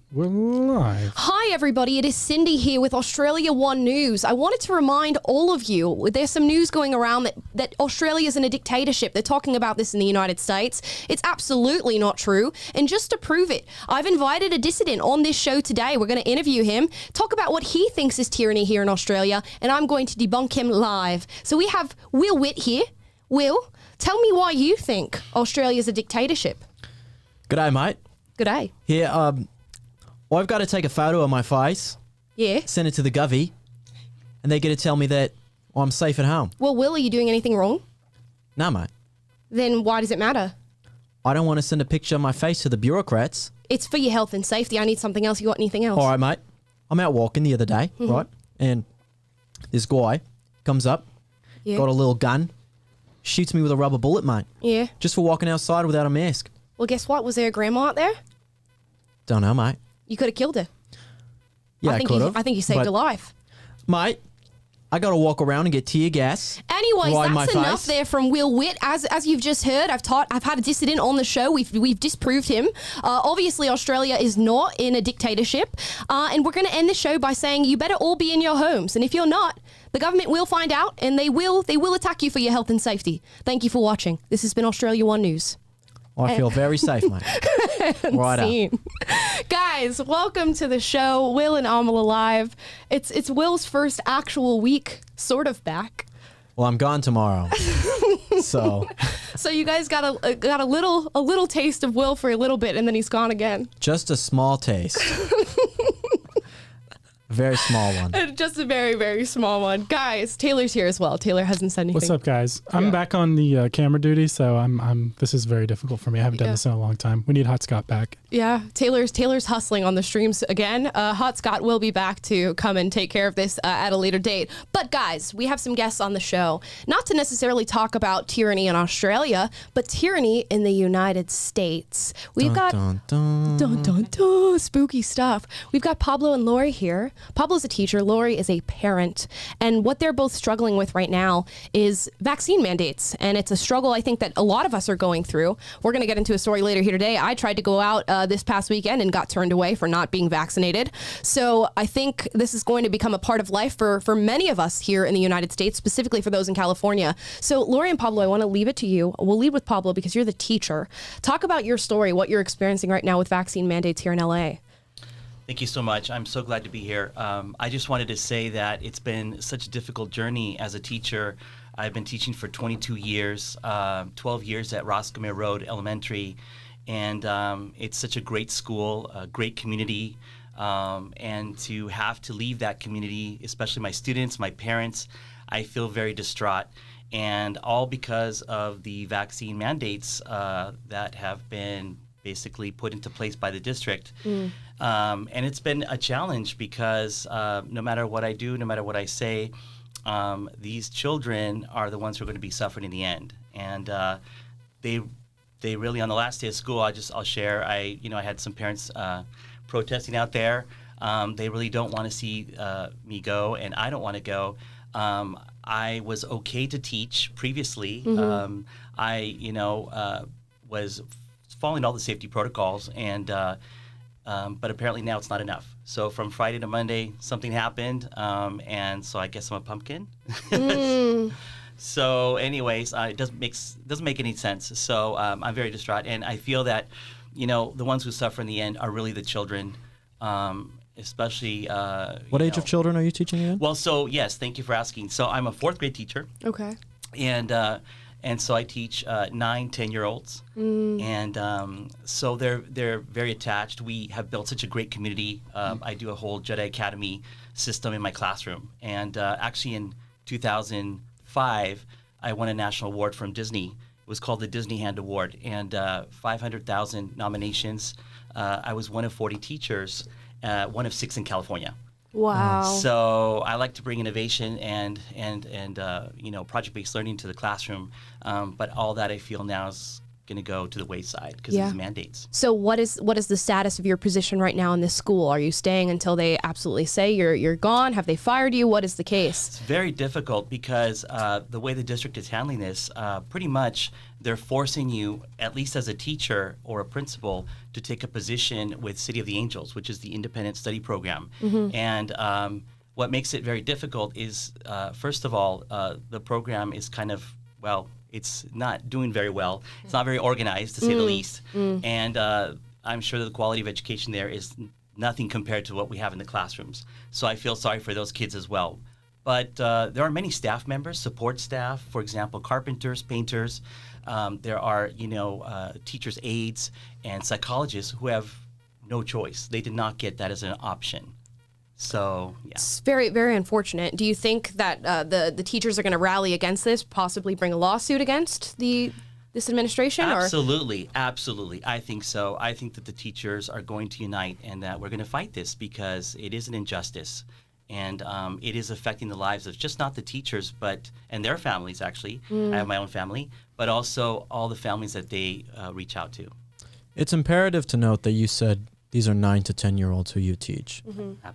We're live. Hi everybody, it is Cindy here with Australia One News. I wanted to remind all of you, there's some news going around that Australia's in a dictatorship. They're talking about this in the United States. It's absolutely not true. And just to prove it, I've invited a dissident on this show today. We're going to interview him, talk about what he thinks is tyranny here in Australia, and I'm going to debunk him live. So we have Will Witt here. Will, tell me why you think Australia's a dictatorship. G'day, mate. G'day. Here, I've got to take a photo of my face, Yeah. send it to the Govy, and they're going to tell me that I'm safe at home. Well, Will, are you doing anything wrong? No, mate. Then why does it matter? I don't want to send a picture of my face to the bureaucrats. It's for your health and safety. I need something else. You got anything else? All right, mate. I'm out walking the other day, right? And this guy comes up, Yeah. got a little gun, shoots me with a rubber bullet, mate, Yeah. just for walking outside without a mask. Well, guess what? Was there a grandma out there? Don't know, mate. You could have killed her. Yeah, I could have. I think you saved her life. Mate, I got to walk around and get tear gas. Anyways, right in my that's enough face. there from Will Witt. As you've just heard, I've had a dissident on the show. We've disproved him. Obviously, Australia is not in a dictatorship, and we're going to end the show by saying you better all be in your homes. And if you're not, the government will find out, and they will attack you for your health and safety. Thank you for watching. This has been Australia One News. I feel very safe, mate. Right up. Scene. Guys, welcome to the show. Will and Amala live. It's Will's first actual week sort of back. Well, I'm gone tomorrow. So You guys got a little taste of Will for a little bit, and then he's gone again. just a small taste. Very small one. Just a very, very small one. Guys, Taylor's here as well. Taylor hasn't said anything. What's up, guys? I'm back on the camera duty, so this is very difficult for me. I haven't done this in a long time. We need Hot Scott back. Yeah, Taylor's hustling on the streams again. Hot Scott will be back to come and take care of this at a later date. But guys, we have some guests on the show, not to necessarily talk about tyranny in Australia, but tyranny in the United States. We've got spooky stuff. We've got Pablo and Lori here. Pablo's a teacher, Lori is a parent, and what they're both struggling with right now is vaccine mandates, and it's a struggle I think that a lot of us are going through. We're going to get into a story later here today. I tried to go out this past weekend and got turned away for not being vaccinated. So I think this is going to become a part of life for many of us here in the United States, specifically for those in California. So Lori and Pablo, I want to leave it to you. We'll lead with Pablo because you're the teacher. Talk about your story, what you're experiencing right now with vaccine mandates here in LA. Thank you so much. I'm so glad to be here. I just wanted to say that it's been such a difficult journey as a teacher. I've been teaching for 22 years, 12 years at Roscommere Road Elementary, and it's such a great school, a great community, and to have to leave that community, especially my students, my parents, I feel very distraught, and all because of the vaccine mandates that have been basically put into place by the district. And it's been a challenge because no matter what I do, no matter what I say, these children are the ones who are going to be suffering in the end. And they really, on the last day of school, I'll share, I had some parents protesting out there. They really don't want to see me go, and I don't want to go. I was okay to teach previously. I was following all the safety protocols, and but apparently now it's not enough. So from Friday to Monday, something happened, and so I guess I'm a pumpkin. So anyways, it doesn't make any sense. So I'm very distraught, and I feel that the ones who suffer in the end are really the children, especially. What age of children are you teaching again? Well, so yes, thank you for asking. So I'm a fourth grade teacher. Okay. And so I teach 9, 10-year-olds, and so they're very attached. We have built such a great community. I do a whole Jedi Academy system in my classroom, and actually in 2005, I won a national award from Disney. It was called the Disney Hand Award, and 500,000 nominations. I was one of 40 teachers, one of 6 in California. Wow. So I like to bring innovation and project-based learning to the classroom, but all that I feel now is going to go to the wayside because of these mandates. So what is the status of your position right now in this school? Are you staying until they absolutely say you're gone? Have they fired you? What is the case? It's very difficult because the way the district is handling this, pretty much they're forcing you, at least as a teacher or a principal, to take a position with City of the Angels, which is the independent study program. And what makes it very difficult is, first of all, the program is kind of, well, it's not doing very well. It's not very organized, to say the least. And I'm sure the quality of education there is nothing compared to what we have in the classrooms. So I feel sorry for those kids as well. But there are many staff members, support staff, for example, carpenters, painters. There are, teachers' aides and psychologists who have no choice. They did not get that as an option. So, yeah. It's very, very unfortunate. Do you think that the teachers are going to rally against this, possibly bring a lawsuit against this administration? Absolutely. I think so. I think that the teachers are going to unite and that we're going to fight this because it is an injustice. And it is affecting the lives of just not the teachers, and their families, actually. I have my own family, but also all the families that they reach out to. It's imperative to note that you said these are 9 to 10-year-olds who you teach.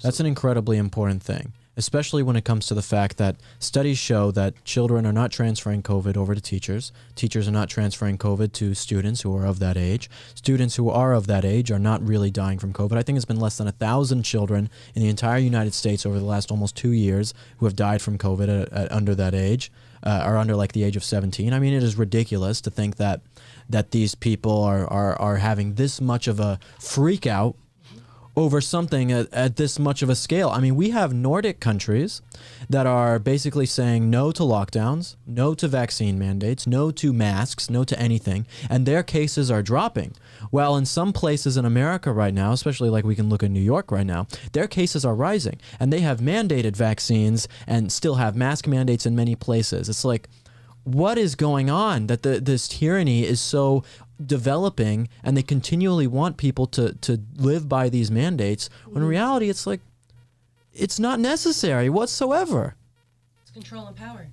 That's an incredibly important thing, especially when it comes to the fact that studies show that children are not transferring COVID over to teachers. Teachers are not transferring COVID to students who are of that age. Students who are of that age are not really dying from COVID. I think it's been less than 1,000 children in the entire United States over the last almost 2 years who have died from COVID at under that age, or under like the age of 17. I mean, it is ridiculous to think that these people are having this much of a freak out over something at this much of a scale. I mean, we have Nordic countries that are basically saying no to lockdowns, no to vaccine mandates, no to masks, no to anything, and their cases are dropping. Well, in some places in America right now, especially like we can look at New York right now, their cases are rising, and they have mandated vaccines and still have mask mandates in many places. It's like, what is going on that this tyranny is so developing, and they continually want people to live by these mandates, when in reality it's like, it's not necessary whatsoever. It's control and power.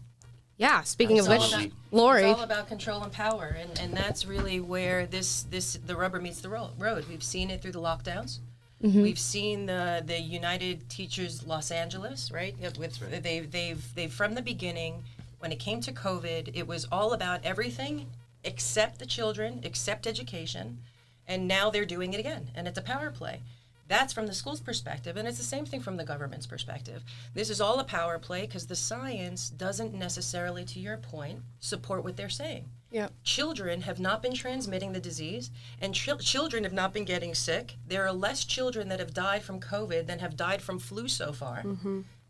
Yeah, speaking of which, Lori. It's all about control and power, and that's really where the rubber meets the road. We've seen it through the lockdowns. We've seen the United Teachers Los Angeles, right? They've from the beginning, when it came to COVID, it was all about everything except the children, except education, and now they're doing it again, and it's a power play. That's from the school's perspective, and it's the same thing from the government's perspective. This is all a power play because the science doesn't necessarily, to your point, support what they're saying. Yep. Children have not been transmitting the disease, and children have not been getting sick. There are less children that have died from COVID than have died from flu so far.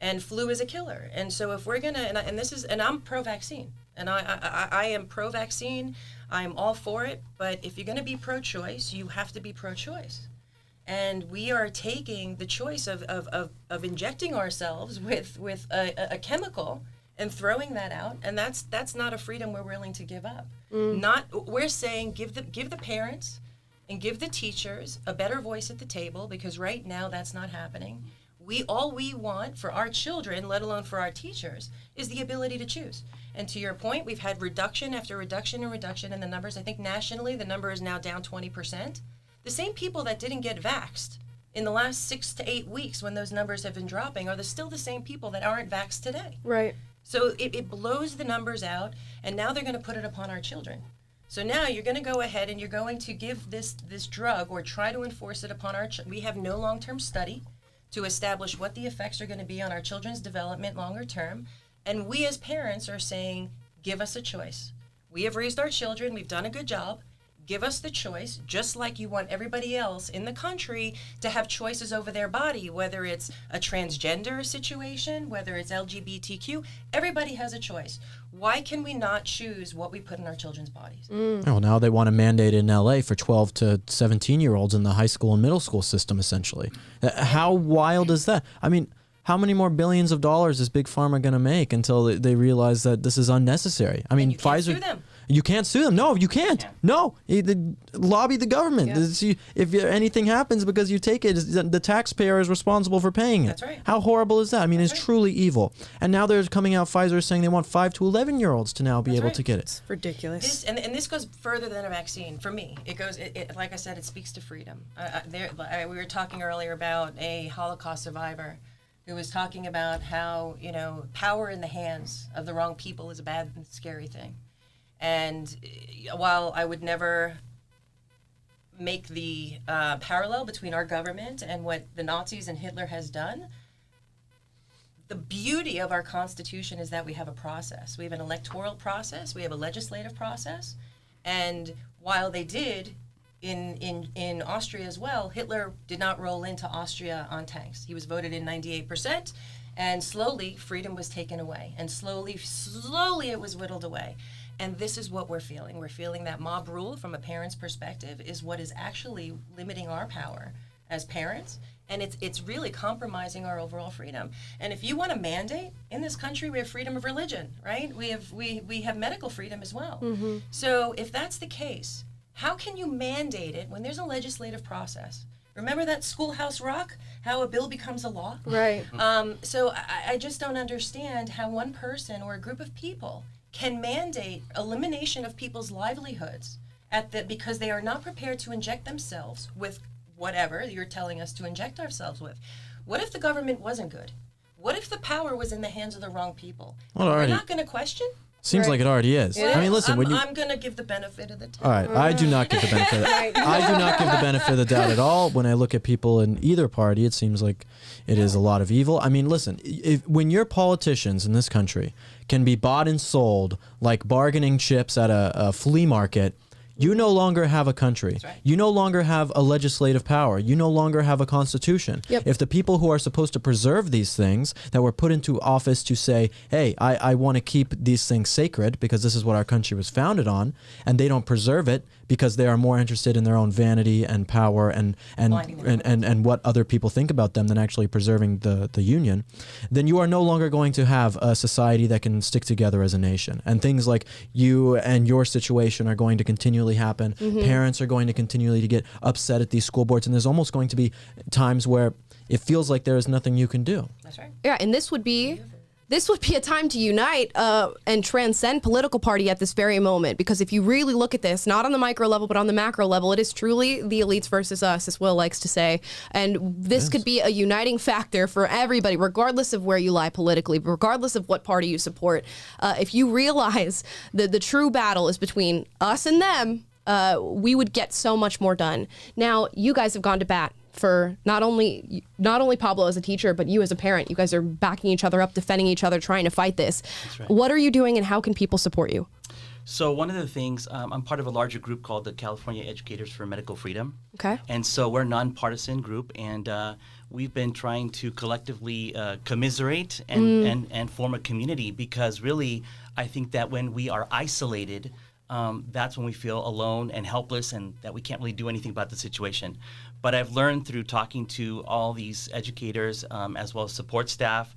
And flu is a killer. And so if we're gonna, and I'm pro-vaccine, and I am pro-vaccine, I'm all for it, but if you're gonna be pro-choice, you have to be pro-choice. And we are taking the choice of injecting ourselves with a chemical and throwing that out, and that's not a freedom we're willing to give up. We're saying give the parents and give the teachers a better voice at the table, because right now that's not happening. All we want for our children, let alone for our teachers, is the ability to choose. And to your point, we've had reduction after reduction and reduction in the numbers. I think nationally the number is now down 20%. The same people that didn't get vaxxed in the last 6 to 8 weeks when those numbers have been dropping are still the same people that aren't vaxxed today. Right. So it blows the numbers out, and now they're going to put it upon our children. So now you're going to go ahead and you're going to give this drug or try to enforce it upon our children. We have no long-term study to establish what the effects are going to be on our children's development longer term. And we as parents are saying, give us a choice. We have raised our children. We've done a good job. Give us the choice, just like you want everybody else in the country to have choices over their body, whether it's a transgender situation, whether it's LGBTQ, everybody has a choice. Why can we not choose what we put in our children's bodies? Well, now they want to mandate it in LA for 12 to 17-year-olds in the high school and middle school system, essentially. How wild is that? I mean, how many more billions of dollars is Big Pharma going to make until they realize that this is unnecessary? I mean, And you can't Pfizer. sue them. You can't sue them. No, you can't. Yeah. No, lobby the government. Yeah. If anything happens because you take it, the taxpayer is responsible for paying it. That's right. How horrible is that? I mean, That's it's right. truly evil. And now they're coming out, Pfizer saying they want 5 to 11-year-olds to now be That's able right. to get it. It's ridiculous. This and this goes further than a vaccine for me. It goes, like I said, it speaks to freedom. We were talking earlier about a Holocaust survivor who was talking about how power in the hands of the wrong people is a bad and scary thing. And while I would never make the parallel between our government and what the Nazis and Hitler has done, the beauty of our Constitution is that we have a process. We have an electoral process. We have a legislative process. And while they did in Austria as well, Hitler did not roll into Austria on tanks. He was voted in 98%, and slowly freedom was taken away. And slowly it was whittled away. And this is what we're feeling. We're feeling that mob rule from a parent's perspective is what is actually limiting our power as parents. And it's really compromising our overall freedom. And if you want to mandate, in this country we have freedom of religion, right? We have medical freedom as well. Mm-hmm. So if that's the case, how can you mandate it when there's a legislative process? Remember that Schoolhouse Rock? How a bill becomes a law? Right. So I just don't understand how one person or a group of people can mandate elimination of people's livelihoods because they are not prepared to inject themselves with whatever you're telling us to inject ourselves with. What if the government wasn't good? What if the power was in the hands of the wrong people? Well, We're already- not going to question? Seems like it already is. I mean, listen, I'm going to give the benefit of the doubt. All right, I do not give the benefit. I do not give the benefit of the doubt at all. When I look at people in either party, it seems like it is a lot of evil. I mean, listen, when your politicians in this country can be bought and sold like bargaining chips at a flea market, you no longer have a country. That's right. You no longer have a legislative power. You no longer have a constitution. Yep. If the people who are supposed to preserve these things that were put into office to say, hey, I want to keep these things sacred because this is what our country was founded on, and they don't preserve it because they are more interested in their own vanity and power and what other people think about them than actually preserving the union, then you are no longer going to have a society that can stick together as a nation. And things like you and your situation are going to continually happen. Mm-hmm. Parents are going to continually to get upset at these school boards, and there's almost going to be times where it feels like there is nothing you can do. That's right. Yeah, and this would be a time to unite and transcend political party at this very moment. Because if you really look at this, not on the micro level, but on the macro level, it is truly the elites versus us, as Will likes to say. And this could be a uniting factor for everybody, regardless of where you lie politically, regardless of what party you support. If you realize that the true battle is between us and them, we would get so much more done. Now, you guys have gone to bat for not only Pablo as a teacher, but you as a parent. You guys are backing each other up, defending each other, trying to fight this. That's right. What are you doing, and how can people support you? So one of the things, I'm part of a larger group called the California Educators for Medical Freedom. Okay. And so we're a nonpartisan group, and we've been trying to collectively commiserate and form a community, because really I think that when we are isolated, that's when we feel alone and helpless and that we can't really do anything about the situation. But I've learned through talking to all these educators as well as support staff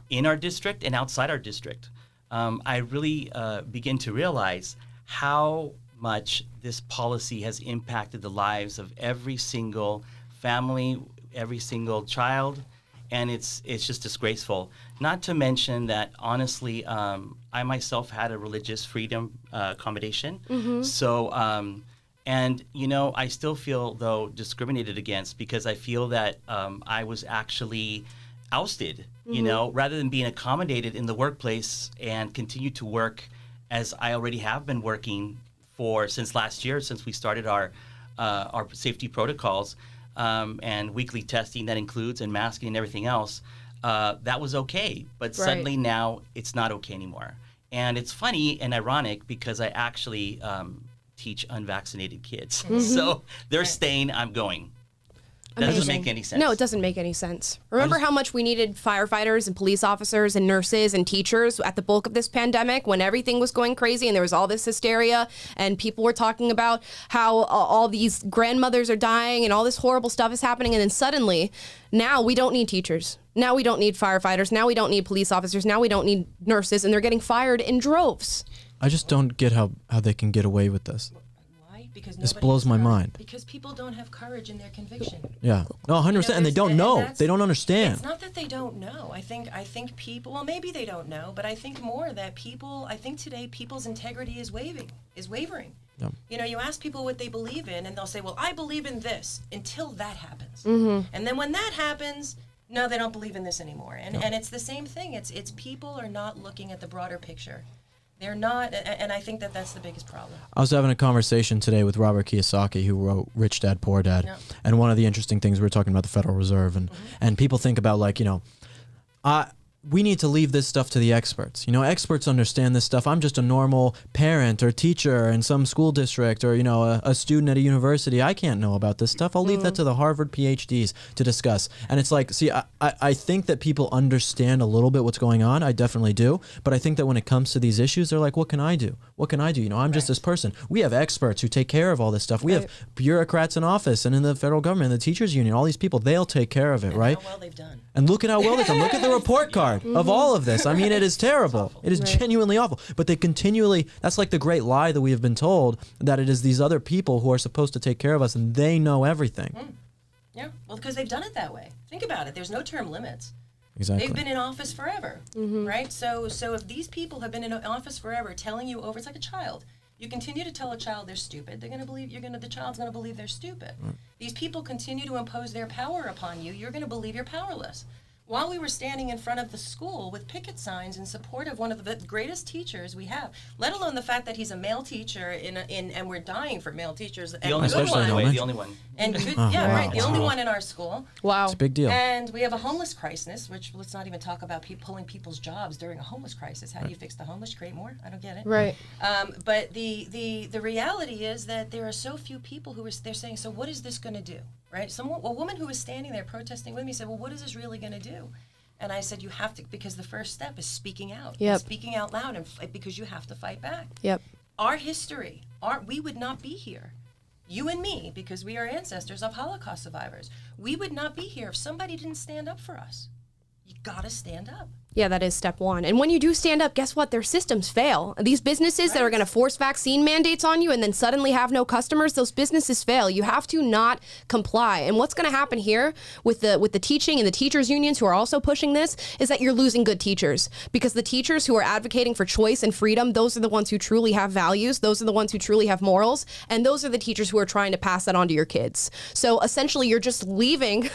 in our district and outside our district, I really begin to realize how much this policy has impacted the lives of every single family, every single child, and it's just disgraceful. Not to mention that, honestly, I myself had a religious freedom accommodation. Mm-hmm. So, and, I still feel, though, discriminated against, because I feel that I was actually ousted, rather than being accommodated in the workplace and continue to work as I already have been working since last year, since we started our safety protocols and weekly testing that includes and masking and everything else. That was okay, but suddenly now it's not okay anymore. And it's funny and ironic because I actually teach unvaccinated kids. Mm-hmm. So they're staying, I'm going. Doesn't make any sense. No, it doesn't make any sense. Remember how much we needed firefighters and police officers and nurses and teachers at the bulk of this pandemic, when everything was going crazy and there was all this hysteria and people were talking about how all these grandmothers are dying and all this horrible stuff is happening, and then suddenly now we don't need teachers. Now we don't need firefighters. Now we don't need police officers. Now we don't need nurses, and they're getting fired in droves. I just don't get how they can get away with this. Why? Because This nobody blows has my courage. mind. Because people don't have courage in their conviction. Yeah. No, 100%. And they don't know. They don't understand. It's not that they don't know. I think people, well, maybe they don't know, but I think more that I think today people's integrity is wavering. Yep. You know, you ask people what they believe in, and they'll say, well, I believe in this, until that happens. Mm-hmm. And then when that happens, no, they don't believe in this anymore. And it's the same thing. It's people are not looking at the broader picture. They're not, and I think that's the biggest problem. I was having a conversation today with Robert Kiyosaki, who wrote Rich Dad, Poor Dad. Yeah. And one of the interesting things, we were talking about the Federal Reserve, and people think about, like, you know, we need to leave this stuff to the experts. You know, experts understand this stuff. I'm just a normal parent or teacher in some school district, or, you know, a student at a university. I can't know about this stuff. I'll leave that to the Harvard PhDs to discuss. And it's like, see, I think that people understand a little bit what's going on. I definitely do. But I think that when it comes to these issues, they're like, what can I do? What can I do? You know, I'm just this person. We have experts who take care of all this stuff. We have bureaucrats in office and in the federal government, the teachers union, all these people, they'll take care of it, right? How well they've done. And look at how well they've done. Look at the report card of all of this. I mean, it is terrible. It is genuinely awful. But they continually, that's like the great lie that we have been told, that it is these other people who are supposed to take care of us, and they know everything. Yeah, well, because they've done it that way. Think about it. There's no term limits. Exactly. They've been in office forever, right? So if these people have been in office forever, telling you over, it's like a child. You continue to tell a child they're stupid, they're going to believe the child's going to believe they're stupid. These people continue to impose their power upon you. You're going to believe you're powerless. While we were standing in front of the school with picket signs in support of one of the greatest teachers we have, let alone the fact that he's a male teacher and we're dying for male teachers. The only one, by the way, the only one. And good, right, the only one in our school. Wow. It's a big deal. And we have a homeless crisis, which let's not even talk about pulling people's jobs during a homeless crisis. How do you fix the homeless? Create more? I don't get it. Right. But the reality is that there are so few people they're saying, so what is this going to do? Right? A woman who was standing there protesting with me said, well, what is this really going to do? And I said, you have to, because the first step is speaking out. Yep. Speaking out loud, and because you have to fight back. Yep. Our history, we would not be here. You and me, because we are ancestors of Holocaust survivors. We would not be here if somebody didn't stand up for us. You gotta stand up. Yeah, that is step one. And when you do stand up, guess what? Their systems fail. These businesses that are going to force vaccine mandates on you and then suddenly have no customers, those businesses fail. You have to not comply. And what's going to happen here with the teaching and the teachers unions who are also pushing this is that you're losing good teachers, because the teachers who are advocating for choice and freedom, those are the ones who truly have values. Those are the ones who truly have morals. And those are the teachers who are trying to pass that on to your kids. So essentially, you're just leaving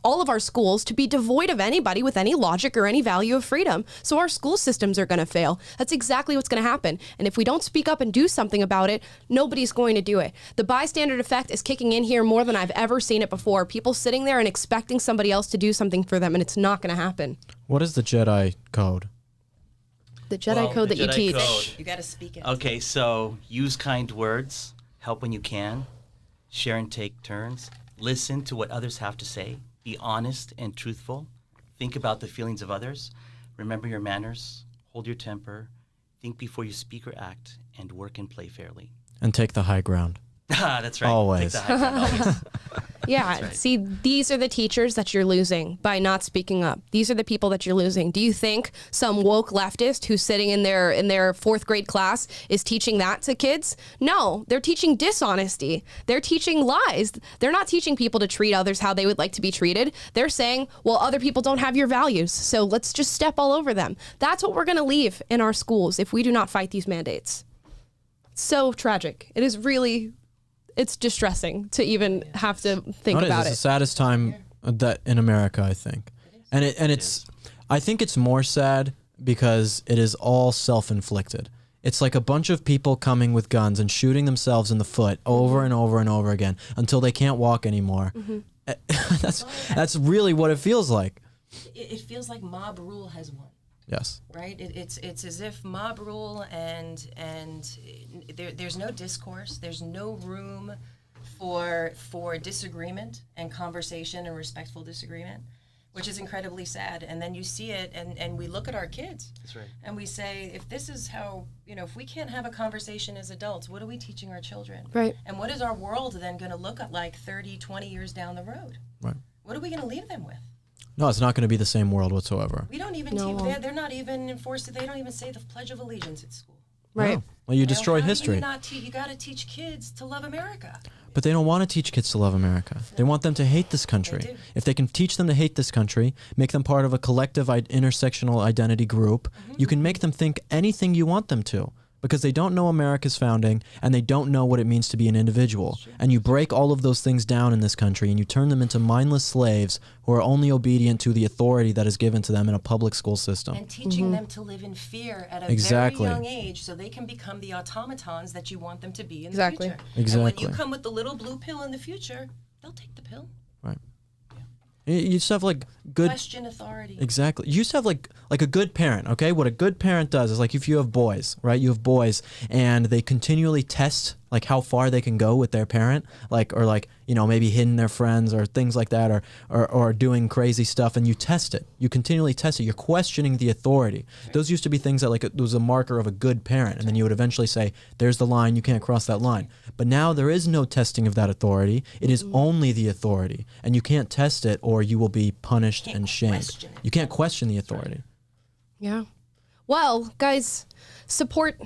all of our schools to be devoid of anybody with any logic or any value of freedom. So our school systems are going to fail. That's exactly what's going to happen. And if we don't speak up and do something about it, nobody's going to do it. The bystander effect is kicking in here more than I've ever seen it before. People sitting there and expecting somebody else to do something for them, and it's not going to happen. What is the Jedi code? The Jedi code that you teach. Code. You gotta speak it. Okay, so use kind words, help when you can, share and take turns, listen to what others have to say, be honest and truthful, think about the feelings of others, remember your manners, hold your temper, think before you speak or act, and work and play fairly. And take the high ground. That's right. Always. Take the high ground, always. Yeah, right. See, these are the teachers that you're losing by not speaking up. These are the people that you're losing. Do you think some woke leftist who's sitting in their fourth grade class is teaching that to kids? No, they're teaching dishonesty. They're teaching lies. They're not teaching people to treat others how they would like to be treated. They're saying, well, other people don't have your values, so let's just step all over them. That's what we're going to leave in our schools if we do not fight these mandates. So tragic. It is really... It's distressing to even have to think about It's it. the saddest time that in America, I think. It's I think it's more sad because it is all self-inflicted. It's like a bunch of people coming with guns and shooting themselves in the foot over and over and over again until they can't walk anymore. That's really what it feels like. It feels like mob rule has won. Yes. Right? It's as if mob rule and there's no discourse, there's no room for disagreement and conversation and respectful disagreement, which is incredibly sad. And then you see it and we look at our kids. That's right. And we say, if this is how, if we can't have a conversation as adults, what are we teaching our children? Right. And what is our world then going to look like 30, 20 years down the road? Right. What are we going to leave them with? No, it's not going to be the same world whatsoever. We don't even they're not even enforced. They don't even say the Pledge of Allegiance at school. Right. No. Well, you destroy history. You got to teach kids to love America. But they don't want to teach kids to love America. They want them to hate this country. They do. If they can teach them to hate this country, make them part of a collective intersectional identity group, you can make them think anything you want them to. Because they don't know America's founding and they don't know what it means to be an individual. And you break all of those things down in this country and you turn them into mindless slaves who are only obedient to the authority that is given to them in a public school system. And teaching them to live in fear at a very young age so they can become the automatons that you want them to be in the future. Exactly. And when you come with the little blue pill in the future, they'll take the pill. Right. You just have like good question authority. Exactly. You just have like a good parent, okay? What a good parent does is like if you have boys, right? You have boys and they continually test like how far they can go with their parent, maybe hitting their friends or things like that or doing crazy stuff, and you test it. You continually test it. You're questioning the authority. Those used to be things that like it was a marker of a good parent, and then you would eventually say, there's the line, you can't cross that line. But now there is no testing of that authority. It is only the authority, and you can't test it or you will be punished and shamed. You can't question the authority. Yeah. Well, guys, support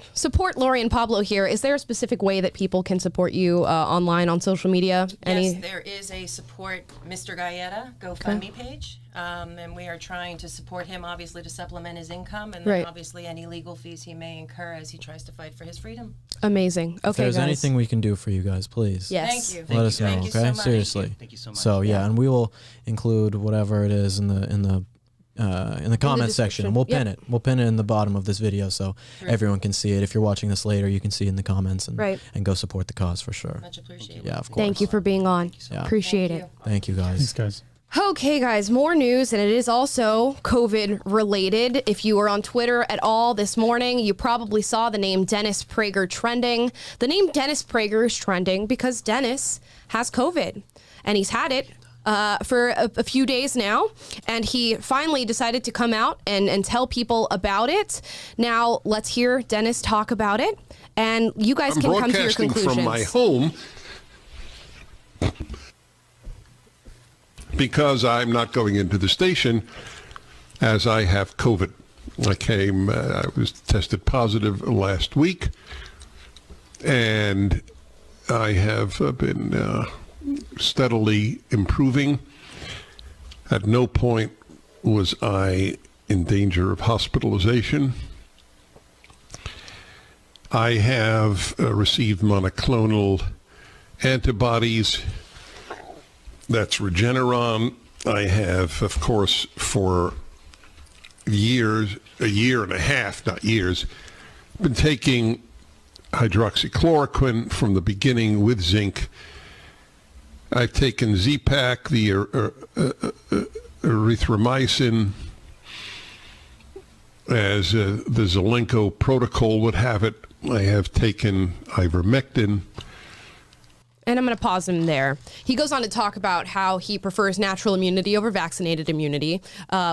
Lori and Pablo here. Is there a specific way that people can support you online on social media? Yes, there is a support Mr. Gaeta GoFundMe page. And we are trying to support him, obviously, to supplement his income and then obviously any legal fees he may incur as he tries to fight for his freedom. Amazing. Okay, if there's anything we can do for you guys, please. Yes. Thank you. Let us know, Thank you okay? so Seriously. Thank you so much. So, yeah, and we will include whatever it is in the comment section, and we'll pin it. We'll pin it in the bottom of this video so everyone can see it. If you're watching this later, you can see it in the comments and go support the cause for sure. Much appreciated. Yeah, of course. Thank you for being on. Appreciate it. Thank you, guys. Thanks, guys. Okay, guys, more news, and it is also COVID related. If you were on Twitter at all this morning, you probably saw the name Dennis Prager trending. The name Dennis Prager is trending because Dennis has COVID, and he's had it for a few days now, and he finally decided to come out and tell people about it. Now, let's hear Dennis talk about it, and you guys can come to your conclusions. From my home because I'm not going into the station as I have COVID. I was tested positive last week, and I have been steadily improving. At no point was I in danger of hospitalization. I have received monoclonal antibodies. That's Regeneron. I have, of course, for years, a year and a half, not years, been taking hydroxychloroquine from the beginning with zinc. I've taken Z-Pak, the erythromycin, as the Zelenko protocol would have it. I have taken ivermectin. And I'm going to pause him there. He goes on to talk about how he prefers natural immunity over vaccinated immunity,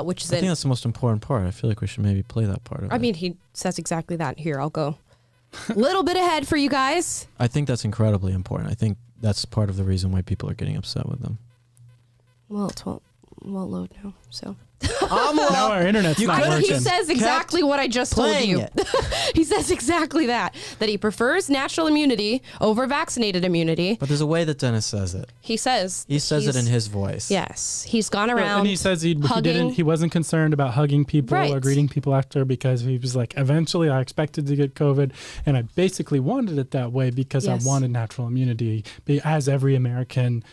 which is... I think that's the most important part. I feel like we should maybe play that part of it. I mean, he says exactly that. Here, I'll go a little bit ahead for you guys. I think that's incredibly important. I think that's part of the reason why people are getting upset with them. Well, it won't load now, so... Now our internet's not working. He says exactly what I just told you. He says exactly that he prefers natural immunity over vaccinated immunity. But there's a way that Dennis says it. He says it in his voice. Yes, he's gone around. And he says he wasn't concerned about hugging people or greeting people after, because he was like, eventually I expected to get COVID, and I basically wanted it that way because I wanted natural immunity, as every American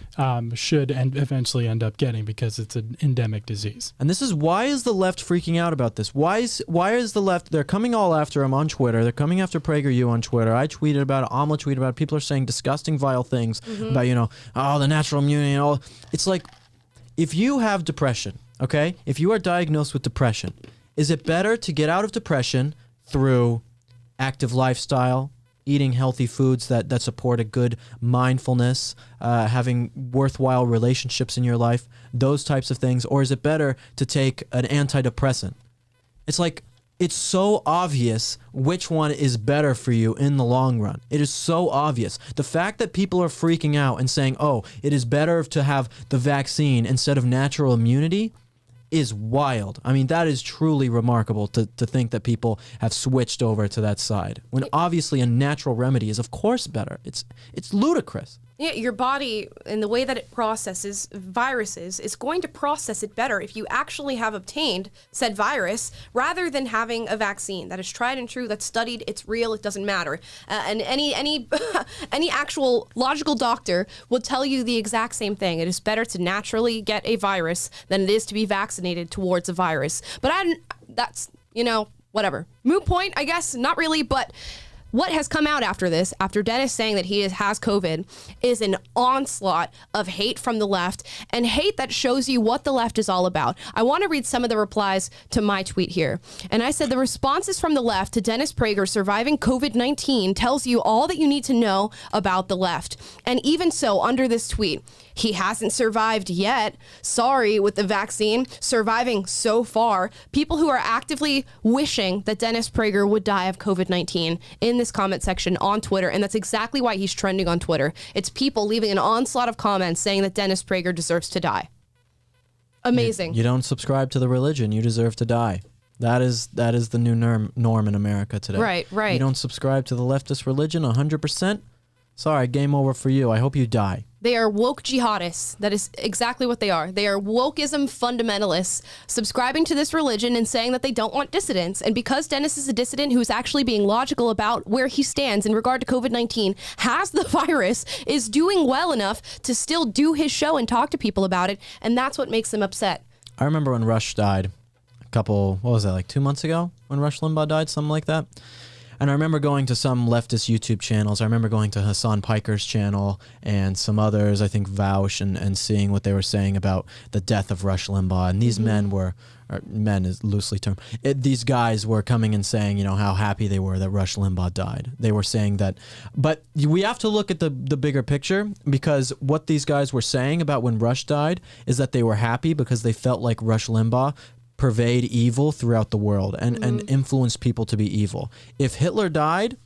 should and eventually end up getting, because it's an endemic disease. And this is why is the left freaking out about this? Why is the left? They're coming all after him on Twitter. They're coming after PragerU on Twitter. I tweeted about it. Amala tweeted about it. People are saying disgusting, vile things about, the natural immunity and all. It's like, if you have depression, okay? If you are diagnosed with depression, is it better to get out of depression through active lifestyle, eating healthy foods that support a good mindfulness, having worthwhile relationships in your life, those types of things? Or is it better to take an antidepressant? It's like, it's so obvious which one is better for you in the long run. It is so obvious. The fact that people are freaking out and saying, oh, it is better to have the vaccine instead of natural immunity, is wild. I mean, that is truly remarkable to think that people have switched over to that side, when obviously a natural remedy is of course better. It's ludicrous. Yeah, your body and the way that it processes viruses is going to process it better if you actually have obtained said virus rather than having a vaccine that is tried and true, that's studied, it's real, it doesn't matter. And any any actual logical doctor will tell you the exact same thing. It is better to naturally get a virus than it is to be vaccinated towards a virus. But that's, whatever. Moot point, I guess, not really, but what has come out after this, after Dennis saying that he has COVID, is an onslaught of hate from the left, and hate that shows you what the left is all about. I want to read some of the replies to my tweet here. And I said, the responses from the left to Dennis Prager surviving COVID-19 tells you all that you need to know about the left. And even so, under this tweet, he hasn't survived yet. Sorry, with the vaccine, surviving so far. People who are actively wishing that Dennis Prager would die of COVID-19 in this comment section on Twitter, and that's exactly why he's trending on Twitter. It's people leaving an onslaught of comments saying that Dennis Prager deserves to die. Amazing. You don't subscribe to the religion, you deserve to die. That is the new norm in America today. Right. You don't subscribe to the leftist religion 100%? Sorry, game over for you. I hope you die. They are woke jihadists. That is exactly what they are. They are wokeism fundamentalists subscribing to this religion and saying that they don't want dissidents. And because Dennis is a dissident who's actually being logical about where he stands in regard to COVID-19, has the virus, is doing well enough to still do his show and talk to people about it. And that's what makes them upset. I remember when Rush died like 2 months ago when Rush Limbaugh died, something like that. And I remember going to some leftist YouTube channels. I remember going to Hassan Piker's channel and some others, I think Vaush, and seeing what they were saying about the death of Rush Limbaugh. And these men is loosely termed, these guys were coming and saying, how happy they were that Rush Limbaugh died. They were saying that. But we have to look at the bigger picture, because what these guys were saying about when Rush died is that they were happy because they felt like Rush Limbaugh pervade evil throughout the world and influence people to be evil. If Hitler died,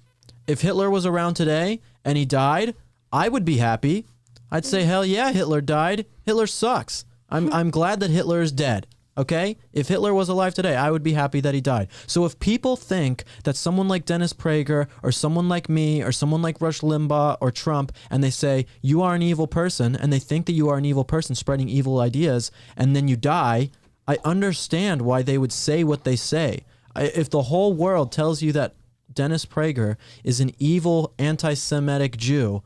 if Hitler was around today and he died, I would be happy. I'd say, hell yeah, Hitler died. Hitler sucks. I'm glad that Hitler is dead. Okay? If Hitler was alive today, I would be happy that he died. So if people think that someone like Dennis Prager or someone like me or someone like Rush Limbaugh or Trump, and they say, you are an evil person, and they think that you are an evil person spreading evil ideas, and then you die, I understand why they would say what they say. If the whole world tells you that Dennis Prager is an evil anti-Semitic Jew,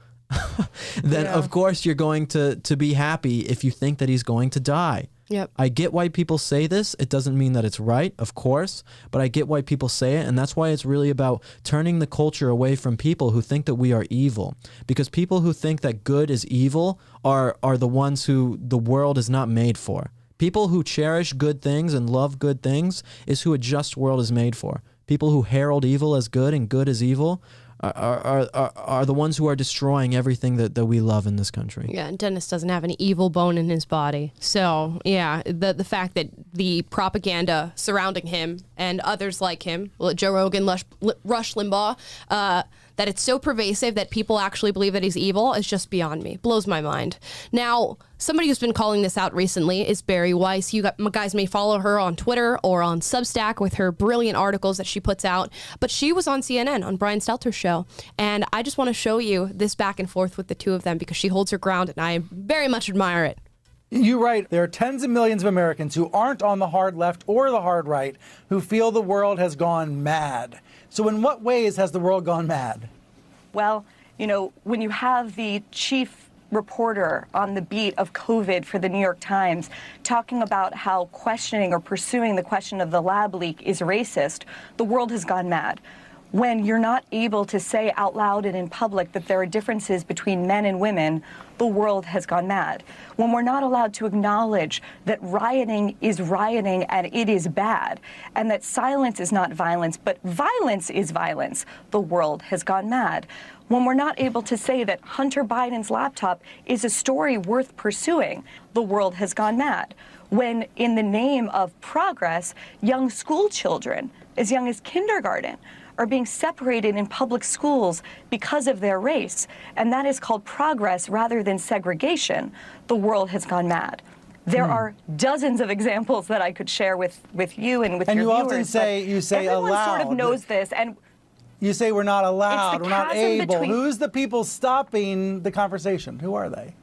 then of course you're going to be happy if you think that he's going to die. Yep. I get why people say this. It doesn't mean that it's right, of course, but I get why people say it, and that's why it's really about turning the culture away from people who think that we are evil. Because people who think that good is evil are the ones who the world is not made for. People who cherish good things and love good things is who a just world is made for. People who herald evil as good and good as evil are the ones who are destroying everything that we love in this country. Yeah, and Dennis doesn't have any evil bone in his body. So, yeah, the fact that the propaganda surrounding him and others like him, Joe Rogan, Rush Limbaugh, that it's so pervasive that people actually believe that he's evil is just beyond me. Blows my mind. Now, somebody who's been calling this out recently is Bari Weiss. You guys may follow her on Twitter or on Substack with her brilliant articles that she puts out. But she was on CNN on Brian Stelter's show. And I just want to show you this back and forth with the two of them because she holds her ground and I very much admire it. You write, there are tens of millions of Americans who aren't on the hard left or the hard right who feel the world has gone mad. So in what ways has the world gone mad? Well, when you have the chief reporter on the beat of COVID for the New York Times talking about how questioning or pursuing the question of the lab leak is racist, the world has gone mad. When you're not able to say out loud and in public that there are differences between men and women, the world has gone mad. When we're not allowed to acknowledge that rioting is rioting and it is bad, and that silence is not violence, but violence is violence, the world has gone mad. When we're not able to say that Hunter Biden's laptop is a story worth pursuing, the world has gone mad. When, in the name of progress, young school children, as young as kindergarten, are being separated in public schools because of their race, and that is called progress rather than segregation, the world has gone mad. There are dozens of examples that I could share with you and with your viewers. And you say everyone allowed. sort of knows this, and you say we're not allowed, we're not able. between... Who's the people stopping the conversation? Who are they?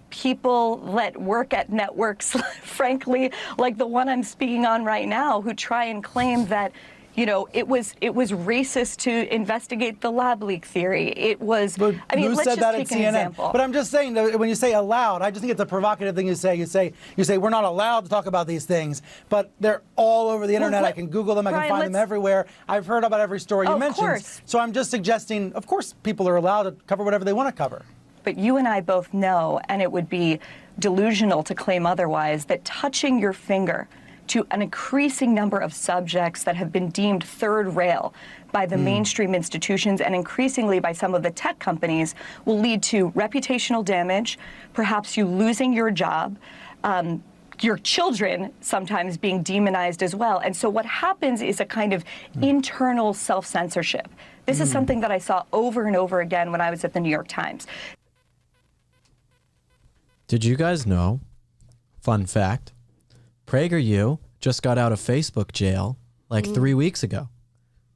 People that work at networks, frankly, like the one I'm speaking on right now, who try and claim that, you know, it was racist to investigate the lab leak theory. It was. But I mean, who let's said just that take at an CNN? example. But I'm just saying that when you say allowed, I just think it's a provocative thing you say. You say we're not allowed to talk about these things, but they're all over the internet. I can Google them. I can find them everywhere. I've heard about every story you mentioned. Course. So I'm just suggesting, of course, people are allowed to cover whatever they want to cover. But you and I both know, and it would be delusional to claim otherwise, that touching your finger to an increasing number of subjects that have been deemed third rail by the mainstream institutions and increasingly by some of the tech companies will lead to reputational damage, perhaps you losing your job, your children sometimes being demonized as well. And so what happens is a kind of internal self-censorship. This is something that I saw over and over again when I was at the New York Times. Did you guys know, fun fact, PragerU just got out of Facebook jail like 3 weeks ago.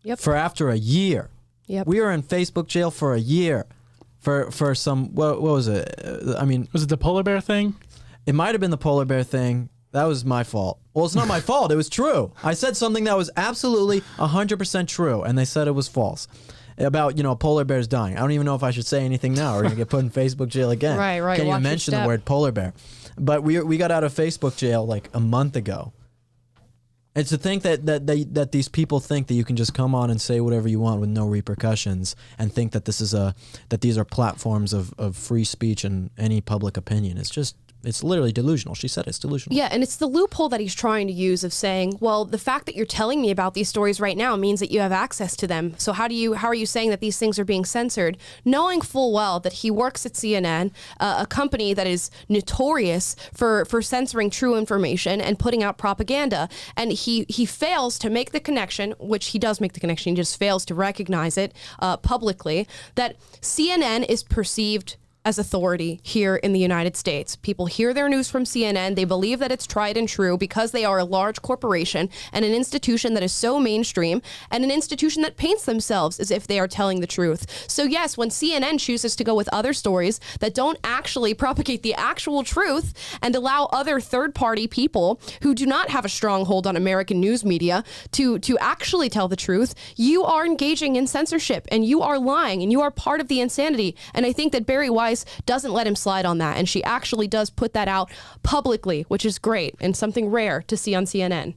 Yep. For after a year. Yep. We were in Facebook jail for a year for some, what was it? I mean. Was it the polar bear thing? It might have been the polar bear thing. That was my fault. Well, it's not my fault. It was true. I said something that was absolutely 100% true, and they said it was false. About, you know, polar bears dying. I don't even know if I should say anything now. We're going to get put in Facebook jail again. Right. Can't even mention the word polar bear. But we got out of Facebook jail like a month ago. And to think that these people think that you can just come on and say whatever you want with no repercussions and think that these are platforms of free speech and any public opinion. It's literally delusional. She said it's delusional. Yeah, and it's the loophole that he's trying to use of saying, well, the fact that you're telling me about these stories right now means that you have access to them. So how are you saying that these things are being censored? Knowing full well that he works at CNN, a company that is notorious for censoring true information and putting out propaganda. And he fails to make the connection, which he does make the connection, he just fails to recognize it publicly, that CNN is perceived as authority here in the United States. People hear their news from CNN. They believe that it's tried and true because they are a large corporation and an institution that is so mainstream and an institution that paints themselves as if they are telling the truth. So yes, when CNN chooses to go with other stories that don't actually propagate the actual truth and allow other third-party people who do not have a stronghold on American news media to actually tell the truth, you are engaging in censorship and you are lying and you are part of the insanity. And I think that Bari Weiss doesn't let him slide on that, and she actually does put that out publicly, which is great and something rare to see on CNN.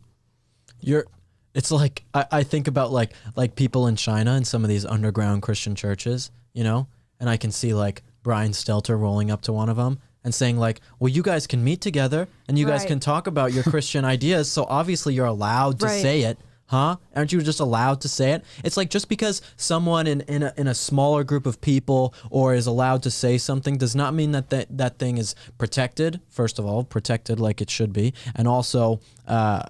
It's like I think about like people in China and some of these underground Christian churches, you know, and I can see like Brian Stelter rolling up to one of them and saying like, well, you guys can meet together and you guys can talk about your Christian ideas, so obviously you're allowed to say it. Huh? Aren't you just allowed to say it? It's like just because someone in a smaller group of people or is allowed to say something does not mean that thing is protected. First of all, protected like it should be, and also, I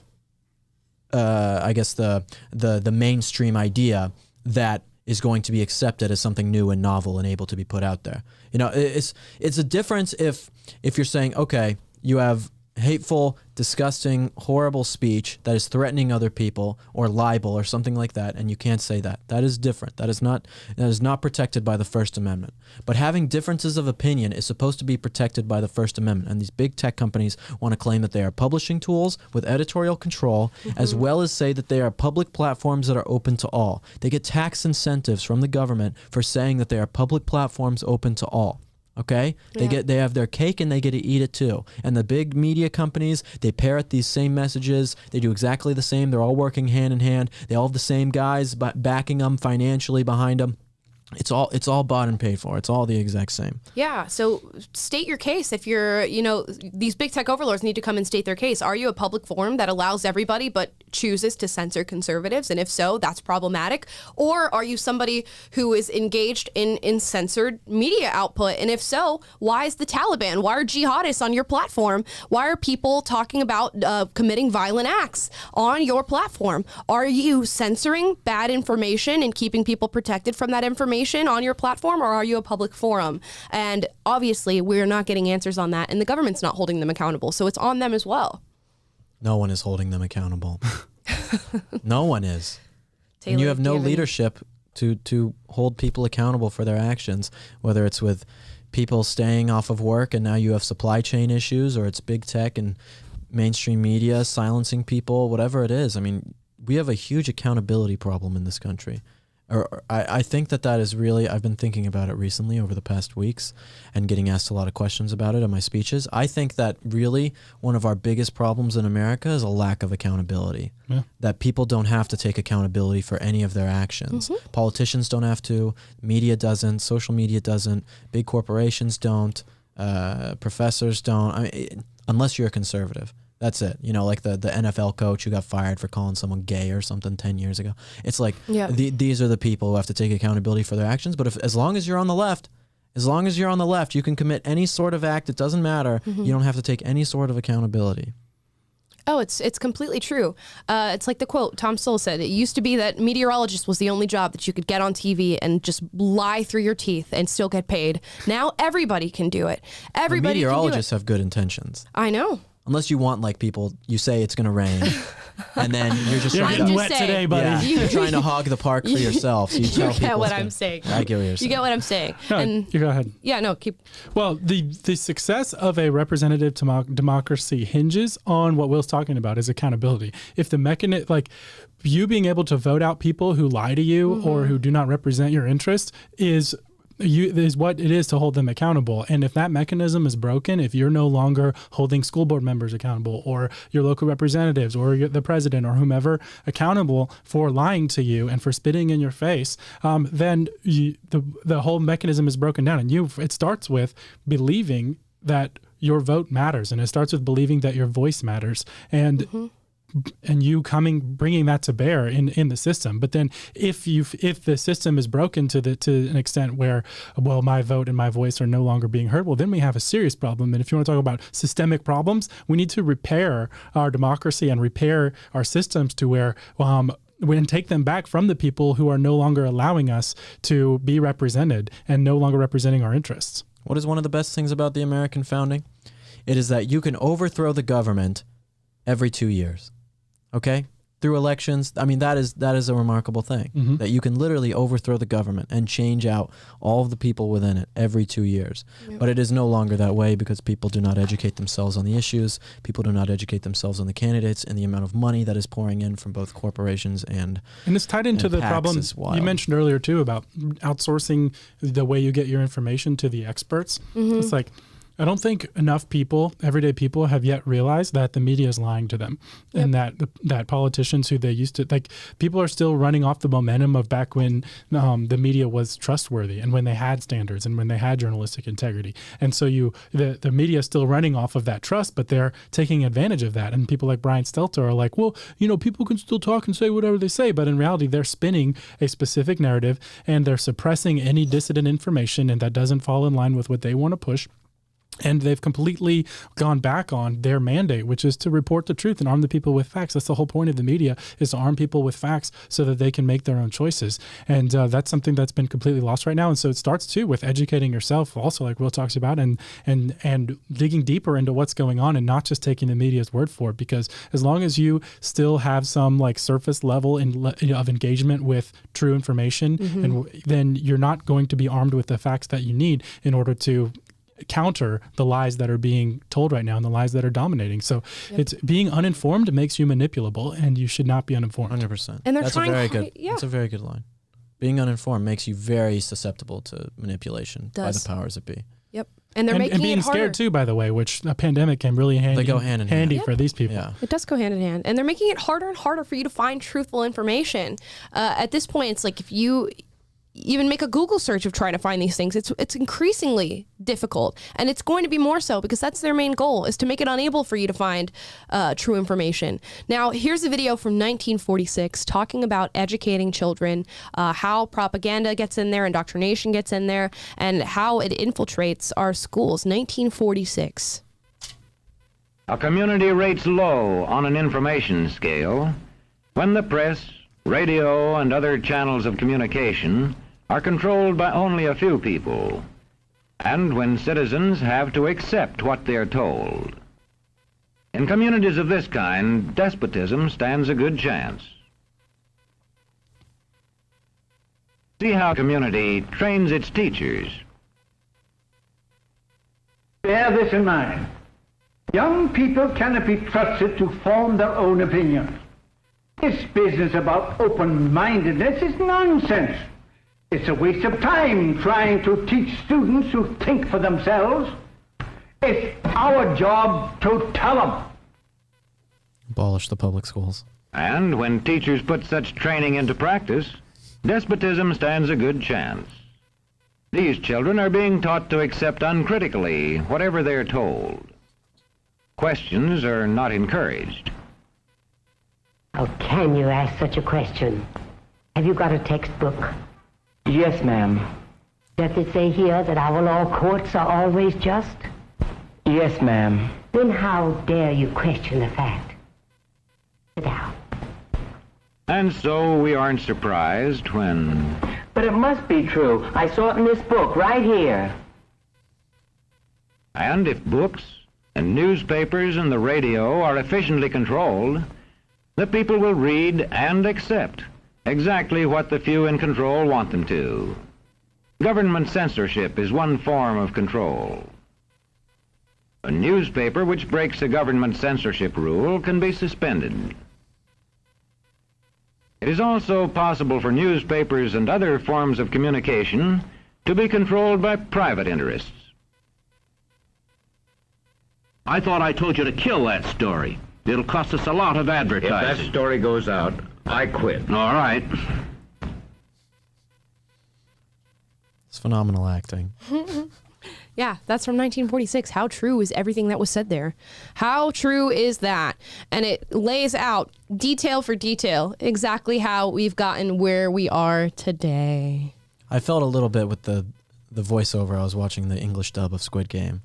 guess the mainstream idea that is going to be accepted as something new and novel and able to be put out there. You know, it's a difference if you're saying, okay, you have hateful, disgusting, horrible speech that is threatening other people or libel or something like that, and you can't say that. That is different. That is not protected by the First Amendment. But having differences of opinion is supposed to be protected by the First Amendment, and these big tech companies want to claim that they are publishing tools with editorial control, as well as say that they are public platforms that are open to all. They get tax incentives from the government for saying that they are public platforms open to all. Okay, they have their cake and they get to eat it too. And the big media companies, they parrot these same messages. They do exactly the same. They're all working hand in hand. They all have the same guys backing them financially behind them. It's all bought and paid for. It's all the exact same. Yeah. So state your case. If you're, these big tech overlords need to come and state their case. Are you a public forum that allows everybody but chooses to censor conservatives? And if so, that's problematic. Or are you somebody who is engaged in censored media output? And if so, why is the Taliban? Why are jihadists on your platform? Why are people talking about committing violent acts on your platform? Are you censoring bad information and keeping people protected from that information? information on your platform, or are you a public forum? And obviously, we're not getting answers on that, and the government's not holding them accountable. So it's on them as well. No one is holding them accountable. No one is. Taylor, and you have no leadership to hold people accountable for their actions, whether it's with people staying off of work and now you have supply chain issues, or it's big tech and mainstream media silencing people, whatever it is. I mean, we have a huge accountability problem in this country. I think that is really, I've been thinking about it recently over the past weeks and getting asked a lot of questions about it in my speeches. I think that really one of our biggest problems in America is a lack of accountability. Yeah. That people don't have to take accountability for any of their actions. Mm-hmm. Politicians don't have to, media doesn't, social media doesn't, big corporations don't, professors don't, I mean, unless you're a conservative. That's it. You know, like the NFL coach who got fired for calling someone gay or something 10 years ago. It's like these are the people who have to take accountability for their actions. But as long as you're on the left, you can commit any sort of act. It doesn't matter. Mm-hmm. You don't have to take any sort of accountability. Oh, it's completely true. It's like the quote Tom Sowell said. It used to be that meteorologist was the only job that you could get on TV and just lie through your teeth and still get paid. Now everybody can do it. Everybody meteorologists have good intentions. I know. Unless you want, like, people, you say it's going to rain, and then you're just trying to... wet today, buddy. Yeah, you're trying to hog the park for yourself. So you tell get what I'm saying. I get what you're saying. You get what I'm saying. No, and you go ahead. Yeah, no, keep... Well, the success of a representative democracy hinges on what Will's talking about, is accountability. If the mechanism, like, you being able to vote out people who lie to you or who do not represent your interests is what it is to hold them accountable. And if that mechanism is broken, if you're no longer holding school board members accountable, or your local representatives, or the president, or whomever accountable for lying to you and for spitting in your face, then the whole mechanism is broken down. And it starts with believing that your vote matters, and it starts with believing that your voice matters. And and you bringing that to bear in the system. But then if the system is broken to an extent where, well, my vote and my voice are no longer being heard, well, then we have a serious problem. And if you want to talk about systemic problems, we need to repair our democracy and repair our systems to where and take them back from the people who are no longer allowing us to be represented and no longer representing our interests. What is one of the best things about the American founding? It is that you can overthrow the government every 2 years. Okay? Through elections. I mean, that is a remarkable thing, that you can literally overthrow the government and change out all of the people within it every 2 years. Yep. But it is no longer that way because people do not educate themselves on the issues. People do not educate themselves on the candidates and the amount of money that is pouring in from both corporations and it's tied into the problem you mentioned earlier too about outsourcing the way you get your information to the experts. It's like, I don't think enough people, everyday people, have yet realized that the media is lying to them, and that politicians who they used to, like, people are still running off the momentum of back when the media was trustworthy and when they had standards and when they had journalistic integrity. And so the media is still running off of that trust, but they're taking advantage of that. And people like Brian Stelter are like, well, people can still talk and say whatever they say, but in reality, they're spinning a specific narrative and they're suppressing any dissident information, and that doesn't fall in line with what they want to push. And they've completely gone back on their mandate, which is to report the truth and arm the people with facts. That's the whole point of the media, is to arm people with facts so that they can make their own choices. And that's something that's been completely lost right now. And so it starts too with educating yourself, also like Will talks about, and digging deeper into what's going on and not just taking the media's word for it. Because as long as you still have some like surface level of engagement with true information, and then you're not going to be armed with the facts that you need in order to counter the lies that are being told right now and the lies that are dominating. So it's being uninformed makes you manipulable, and you should not be uninformed. 100%. And that's a very good line. Being uninformed makes you very susceptible to manipulation by the powers that be. Yep. And they're making being it harder. scared too, by the way, which a pandemic can really they go hand in handy hand. for these people. Yeah. It does go hand in hand. And they're making it harder and harder for you to find truthful information. At this point, it's like if you even make a Google search of trying to find these things, it's increasingly difficult, and it's going to be more so because that's their main goal, is to make it unable for you to find true information. Now, here's a video from 1946 talking about educating children, how propaganda gets in there, indoctrination gets in there, and how it infiltrates our schools. 1946. A community rates low on an information scale when the press, radio, and other channels of communication are controlled by only a few people, and when citizens have to accept what they're told. In communities of this kind, despotism stands a good chance. See how a community trains its teachers. Bear this in mind. Young people cannot be trusted to form their own opinions. This business about open-mindedness is nonsense. It's a waste of time trying to teach students who think for themselves. It's our job to tell them. Abolish the public schools. And when teachers put such training into practice, despotism stands a good chance. These children are being taught to accept uncritically whatever they're told. Questions are not encouraged. How can you ask such a question? Have you got a textbook? Yes, ma'am. Does it say here that our law courts are always just? Yes, ma'am. Then how dare you question the fact? Sit down. And so we aren't surprised when... But it must be true. I saw it in this book right here. And if books and newspapers and the radio are efficiently controlled, the people will read and accept exactly what the few in control want them to. Government censorship is one form of control. A newspaper which breaks a government censorship rule can be suspended. It is also possible for newspapers and other forms of communication to be controlled by private interests. I thought I told you to kill that story. It'll cost us a lot of advertising. If that story goes out, I quit. All right. It's phenomenal acting. Yeah, that's from 1946. How true is everything that was said there? How true is that? And it lays out detail for detail exactly how we've gotten where we are today. I felt a little bit with the voiceover. I was watching the English dub of Squid Game.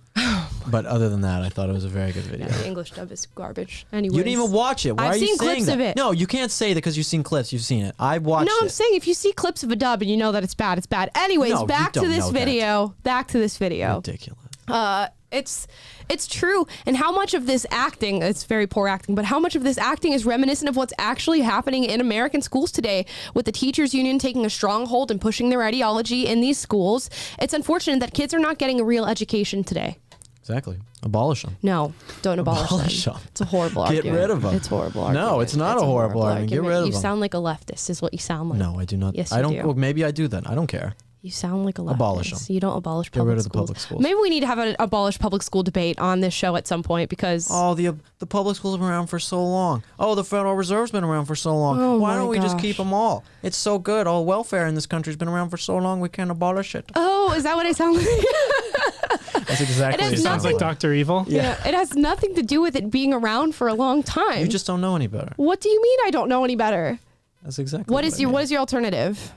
But other than that, I thought it was a very good video. Yeah, the English dub is garbage. Anyways, you didn't even watch it. Why are you saying that? I've seen clips of it. No, you can't say that because you've seen clips. You've seen it. I watched it. No, I'm saying if you see clips of a dub and you know that it's bad, it's bad. Anyways, No, back to this video. Back to this video. Ridiculous. It's true. And how much of this acting, it's very poor acting, but how much of this acting is reminiscent of what's actually happening in American schools today with the teachers union taking a stronghold and pushing their ideology in these schools. It's unfortunate that kids are not getting a real education today. Exactly. Abolish them. No, don't abolish them. It's a horrible argument. Get rid of them. It's horrible argument. No, it's not a horrible argument. Get rid of them. You sound like a leftist is what you sound like. No, I do not. Yes, I don't. do. Well, maybe I do then. I don't care. You sound like a leftist. Abolish them. You don't abolish Get public rid of schools. the public schools. Maybe we need to have an abolish public school debate on this show at some point because... Oh, the public schools have been around for so long. Oh, the Federal Reserve's been around for so long. Oh, Why don't we just keep them all? It's so good. All welfare in this country's been around for so long, we can't abolish it. Oh, is that what I sound like? That's exactly it. Sounds like Dr. Evil. Yeah, it has nothing to do with it being around for a long time. You just don't know any better. What do you mean I don't know any better? That's exactly what is your alternative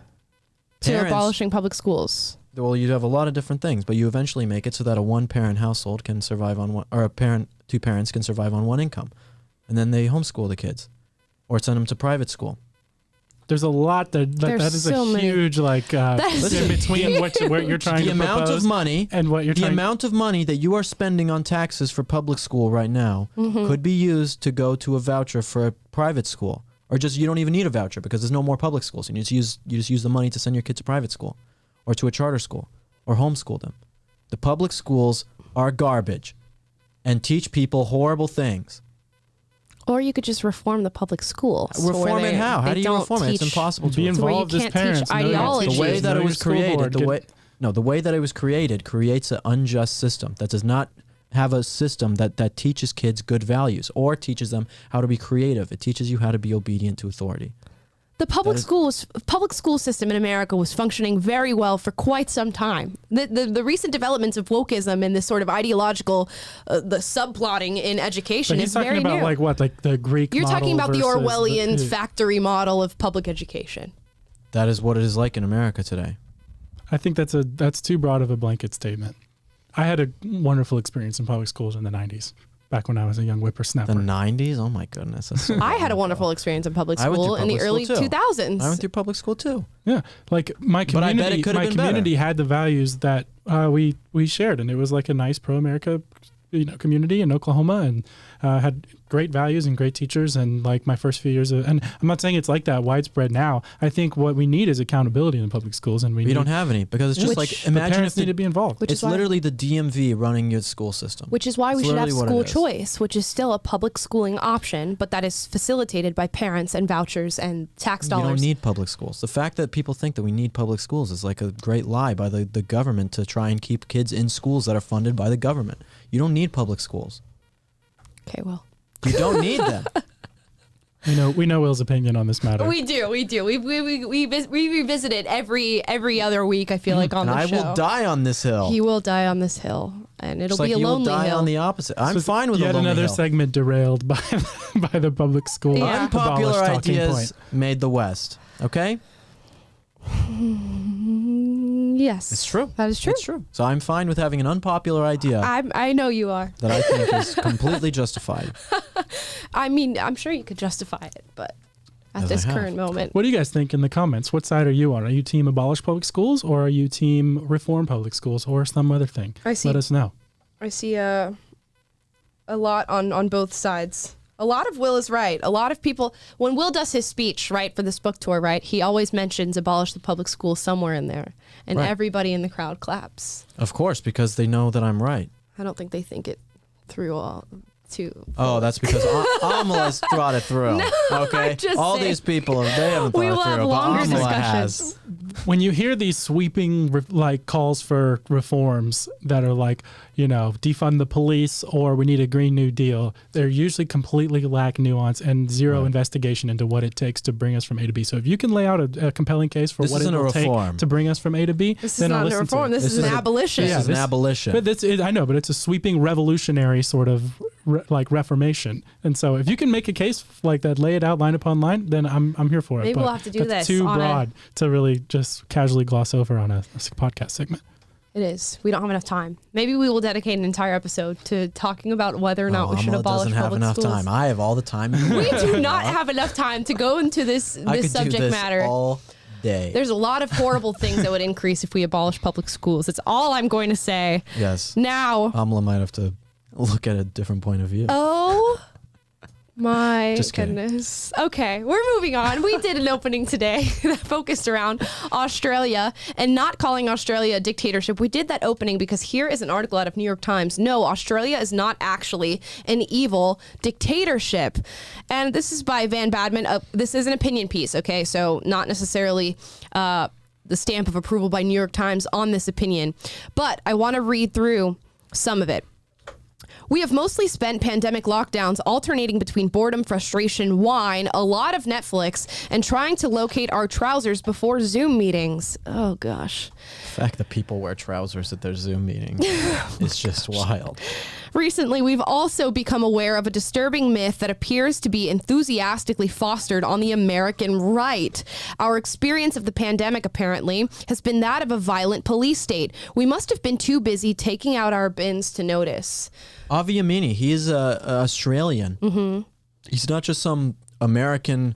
to abolishing public schools? Well, you have a lot of different things, but you eventually make it so that a one-parent household can survive on one, or two parents can survive on one income, and then they homeschool the kids, or send them to private school. There's a lot that is so a huge in between what you're trying to propose. The amount of money and what you're trying. The amount of money that you are spending on taxes for public school right now could be used to go to a voucher for a private school, or just you don't even need a voucher because there's no more public schools, and you just use the money to send your kid to private school, or to a charter school, or homeschool them. The public schools are garbage, and teach people horrible things. Or you could just reform the public schools. Reform it how? How do you reform it? It's impossible to be involved as parents. Ideology. The way that it was created, the way that it was created creates an unjust system that does not have a system that teaches kids good values or teaches them how to be creative. It teaches you how to be obedient to authority. The public school system in America was functioning very well for quite some time. The recent developments of wokeism and this sort of ideological, the subplotting in education is very new. He's talking about like the Greek You're model talking about the Orwellian the factory model of public education. That is what it is like in America today. I think that's too broad of a blanket statement. I had a wonderful experience in public schools in the 90s. back when I was a young whippersnapper. The 90s? Oh my goodness. That's so I had a wonderful experience in public I went school through in the public early school, too. 2000s. I went through public school too. Yeah, like my But I bet it community, could have my been better. community had the values that we shared, and it was like a nice pro-America, community in Oklahoma, and had great values and great teachers. And like my first few years and I'm not saying it's like that widespread now. I think what we need is accountability in public schools, and we don't have any, because it's just like, imagine parents if need to be involved. It's literally the DMV running your school system. Which is why we should have school choice, which is still a public schooling option, but that is facilitated by parents and vouchers and tax dollars. You don't need public schools. The fact that people think that we need public schools is like a great lie by the government to try and keep kids in schools that are funded by the government. You don't need public schools. Okay, well. You don't need them. We know Will's opinion on this matter. We do. We revisit it every other week, I feel like, on the show. And I will die on this hill. He will die on this hill, and it'll be a lonely hill. He will die on the opposite. I'm fine with a lonely hill. Yet another segment derailed by the public school. Yeah. Unpopular ideas made the West. Okay? Yes. It's true. That is true. It's true. So I'm fine with having an unpopular idea. I know you are. That I think is completely justified. I mean, I'm sure you could justify it, but at this current moment. What do you guys think in the comments? What side are you on? Are you team abolish public schools, or are you team reform public schools, or some other thing? Let us know. I see a lot on both sides. A lot of Will is right. A lot of people, when Will does his speech, right, for this book tour, right, he always mentions abolish the public school somewhere in there. And everybody in the crowd claps. Of course, because they know that I'm right. I don't think they think it through all too. Oh, that's because Amala's thought it through. No, okay? All saying. These people, they haven't thought we will it through. Have longer Amala discussions. has. When you hear these sweeping calls for reforms that are like, defund the police or we need a Green New Deal, they're usually completely lack nuance and zero investigation into what it takes to bring us from A to B. So if you can lay out a compelling case for what it will take to bring us from A to B, then I'll listen to it. This is not a reform. This is an abolition. This is an abolition. But I know, but it's a sweeping revolutionary sort of reformation. And so if you can make a case like that, lay it out line upon line, then I'm here for it. Maybe we'll have to do that's this. Too broad to really just casually gloss over on a podcast segment. It is. We don't have enough time. Maybe we will dedicate an entire episode to talking about whether or not we should abolish public schools. Doesn't have enough time. I have all the time. We do not have enough time to go into this subject matter all day. There's a lot of horrible things that would increase if we abolish public schools. That's all I'm going to say. Yes. Now, Amala might have to look at a different point of view. Oh my goodness. Okay, we're moving on. We did an opening today that focused around Australia and not calling Australia a dictatorship. We did that opening because here is an article out of New York Times. No, Australia is not actually an evil dictatorship. And this is by Van Badman. This is an opinion piece, okay? So not necessarily the stamp of approval by New York Times on this opinion. But I want to read through some of it. We have mostly spent pandemic lockdowns alternating between boredom, frustration, wine, a lot of Netflix, and trying to locate our trousers before Zoom meetings. Oh, gosh. The fact that people wear trousers at their Zoom meetings is just wild. Recently, we've also become aware of a disturbing myth that appears to be enthusiastically fostered on the American right. Our experience of the pandemic, apparently, has been that of a violent police state. We must have been too busy taking out our bins to notice. Avi Yamini, he is Australian. Mm-hmm. He's not just some American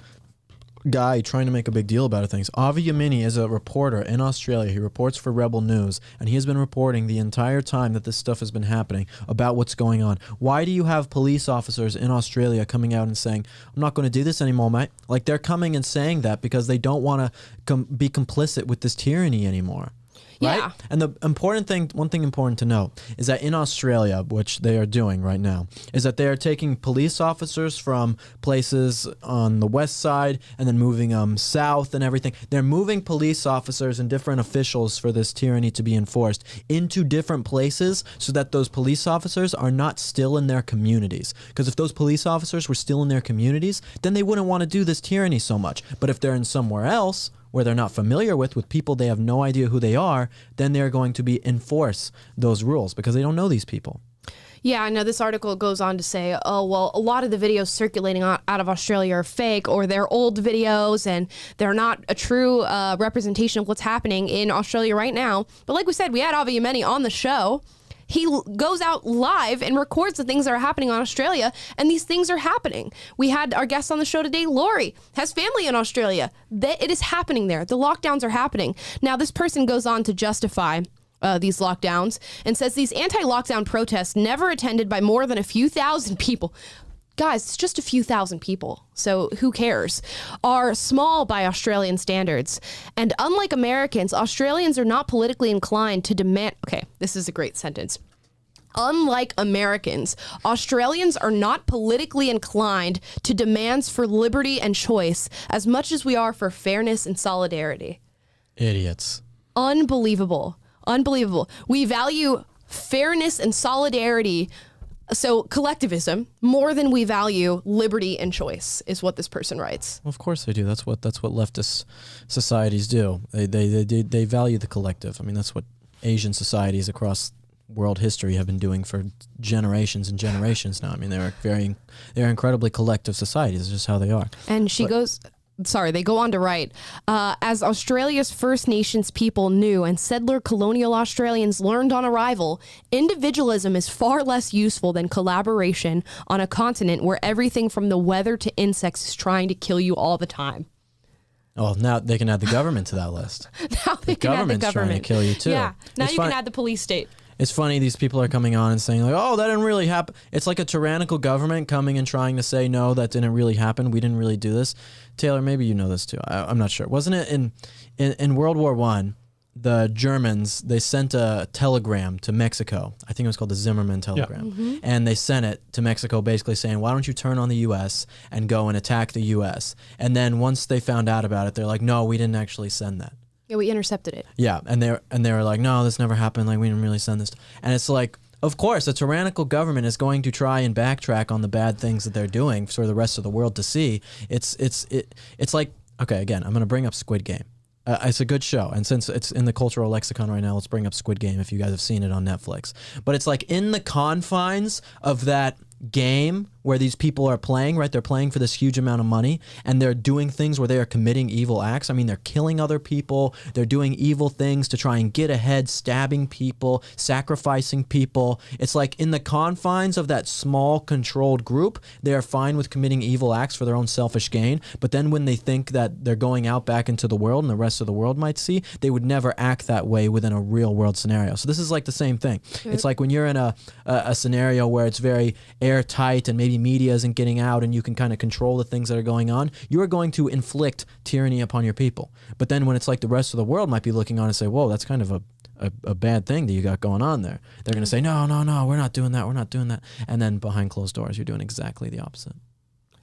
guy trying to make a big deal about things. Avi Yamini is a reporter in Australia. He reports for Rebel News, and he has been reporting the entire time that this stuff has been happening about what's going on. Why do you have police officers in Australia coming out and saying, I'm not going to do this anymore, mate? Like, they're coming and saying that because they don't want to be complicit with this tyranny anymore. Right? Yeah. And one thing important to note is that in Australia, which they are doing right now, is that they are taking police officers from places on the west side and then moving them south and everything. They're moving police officers and different officials for this tyranny to be enforced into different places so that those police officers are not still in their communities. Because if those police officers were still in their communities, then they wouldn't want to do this tyranny so much. But if they're in somewhere else, where they're not familiar with people they have no idea who they are, then they're going to enforce those rules because they don't know these people. Yeah, I know this article goes on to say, oh, well, a lot of the videos circulating out of Australia are fake or they're old videos and they're not a true representation of what's happening in Australia right now. But like we said, we had Avi Yamini on the show He goes out live and records the things that are happening in Australia, and these things are happening. We had our guest on the show today, Lori, has family in Australia. It is happening there. The lockdowns are happening. Now, this person goes on to justify these lockdowns and says these anti-lockdown protests, never attended by more than a few thousand people. Guys, it's just a few thousand people, so who cares? Are small by Australian standards. And unlike Americans, Australians are not politically inclined to demand... Okay, this is a great sentence. Unlike Americans, Australians are not politically inclined to demands for liberty and choice as much as we are for fairness and solidarity. Idiots. Unbelievable. Unbelievable. We value fairness and solidarity, so collectivism, more than we value liberty and choice, is what this person writes. Well, of course they do. That's what leftist societies do. They value the collective. I mean, that's what Asian societies across world history have been doing for generations and generations now. I mean, they're incredibly collective societies. It's just how they are. And they go on to write, as Australia's First Nations people knew and settler colonial Australians learned on arrival, individualism is far less useful than collaboration on a continent where everything from the weather to insects is trying to kill you all the time. Oh, now they can add the government to that list. Now they can add the government. Trying to kill you too. Yeah, now you can add the police state. It's funny, these people are coming on and saying like, oh, that didn't really happen. It's like a tyrannical government coming and trying to say, no, that didn't really happen. We didn't really do this. Taylor, maybe you know this too. I'm not sure. Wasn't it in World War I, the Germans, they sent a telegram to Mexico. I think it was called the Zimmerman telegram. Yeah. Mm-hmm. And they sent it to Mexico basically saying, why don't you turn on the U.S. and go and attack the U.S.? And then once they found out about it, they're like, no, we didn't actually send that. Yeah, we intercepted it. Yeah, and they were like, no, this never happened. Like, we didn't really send this. And it's like, of course, a tyrannical government is going to try and backtrack on the bad things that they're doing for the rest of the world to see. It's like, okay, again, I'm going to bring up Squid Game. It's a good show, and since it's in the cultural lexicon right now, let's bring up Squid Game if you guys have seen it on Netflix. But it's like in the confines of that game where these people are playing, right? They're playing for this huge amount of money, and they're doing things where they are committing evil acts. I mean, they're killing other people. They're doing evil things to try and get ahead, stabbing people, sacrificing people. It's like in the confines of that small, controlled group, they are fine with committing evil acts for their own selfish gain. But then when they think that they're going out back into the world and the rest of the world might see, they would never act that way within a real world scenario. So this is like the same thing. Sure. It's like when you're in a scenario where it's very airtight and maybe media isn't getting out and you can kind of control the things that are going on, you are going to inflict tyranny upon your people. But then when it's like the rest of the world might be looking on and say, whoa, that's kind of a bad thing that you got going on there. They're going to say, no, we're not doing that. We're not doing that. And then behind closed doors, you're doing exactly the opposite.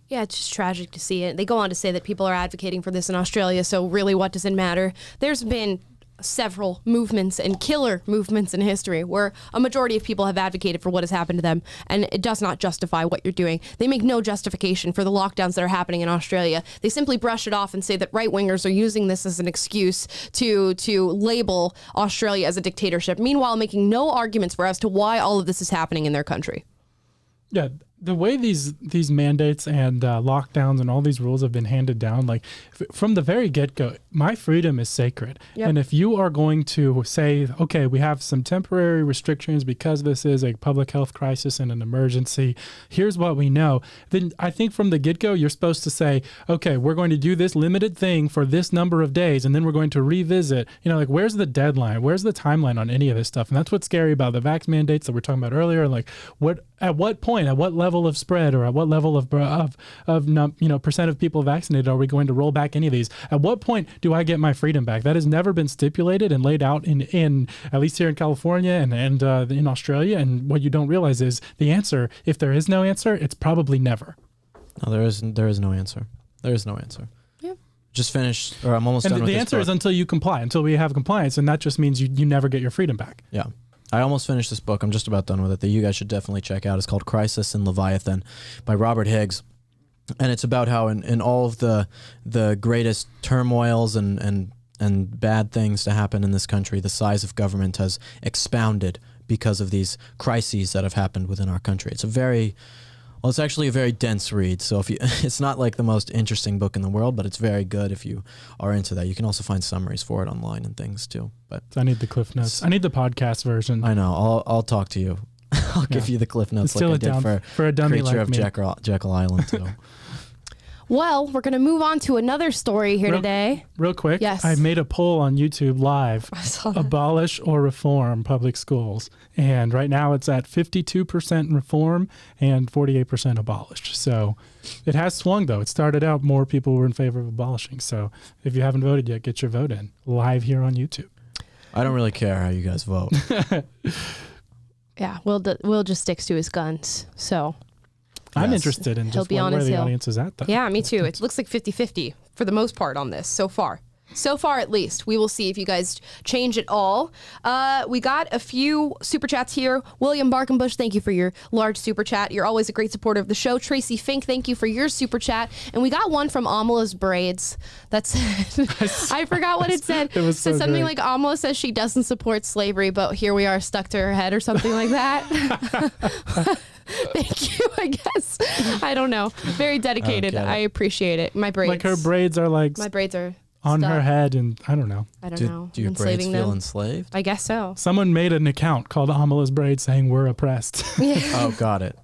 Yeah, it's just tragic to see it. They go on to say that people are advocating for this in Australia, so really what does it matter? There's been several movements and killer movements in history where a majority of people have advocated for what has happened to them, and it does not justify what you're doing. They make no justification for the lockdowns that are happening in Australia. They simply brush it off and say that right-wingers are using this as an excuse to label Australia as a dictatorship, meanwhile making no arguments for as to why all of this is happening in their country. Yeah, the way these mandates and lockdowns and all these rules have been handed down, like from the very get-go, my freedom is sacred. Yep. And if you are going to say, okay, we have some temporary restrictions because this is a public health crisis and an emergency, here's what we know, then I think from the get-go, you're supposed to say, okay, we're going to do this limited thing for this number of days, and then we're going to revisit, like where's the deadline? Where's the timeline on any of this stuff? And that's what's scary about the vax mandates that we're talking about earlier. Like at what point, at what level of spread, or at what level of percent of people vaccinated are we going to roll back any of these? At what point do I get my freedom back? That has never been stipulated and laid out in at least here in California and in Australia. And what you don't realize is the answer, if there is no answer, it's probably never. No, there is no answer. There is no answer. Yeah. Just finished, or I'm almost done with this. The answer is until you comply, until we have compliance, and that just means you never get your freedom back. Yeah. I almost finished this book. I'm just about done with it that you guys should definitely check out. It's called Crisis in Leviathan by Robert Higgs. And it's about how in all of the greatest turmoils and bad things to happen in this country, the size of government has expounded because of these crises that have happened within our country. It's a very Well, it's actually a very dense read, so if you, it's not like the most interesting book in the world, but it's very good if you are into that. You can also find summaries for it online and things too. But I need the Cliff Notes. I need the podcast version. I know. I'll talk to you. I'll give you the Cliff Notes like I did for a dummy Creature like of me. Jekyll Island too. Well, we're going to move on to another story here today. Real quick, yes. I made a poll on YouTube Live, abolish or reform public schools. And right now it's at 52% reform and 48% abolished. So it has swung, though. It started out more people were in favor of abolishing. So if you haven't voted yet, get your vote in live here on YouTube. I don't really care how you guys vote. Yeah, Will just sticks to his guns. So... I'm interested in just where the audience is at, though. Yeah, me too. It looks like 50-50 for the most part on this so far. So far, at least. We will see if you guys change it all. We got a few super chats here. William Barkenbush, thank you for your large super chat. You're always a great supporter of the show. Tracy Fink, thank you for your super chat. And we got one from Amala's Braids. That's I forgot what it said. It was so something great. like Amala says she doesn't support slavery, but here we are stuck to her head or something like that. Thank you, I guess. I don't know. Very dedicated. I appreciate it. My braids. Like her braids are like... My braids are on stuck. her head, and I don't know. I don't know. Do your braids Enslaving feel them. enslaved? I guess so. Someone made an account called Amala's Braids saying we're oppressed. Oh, got it.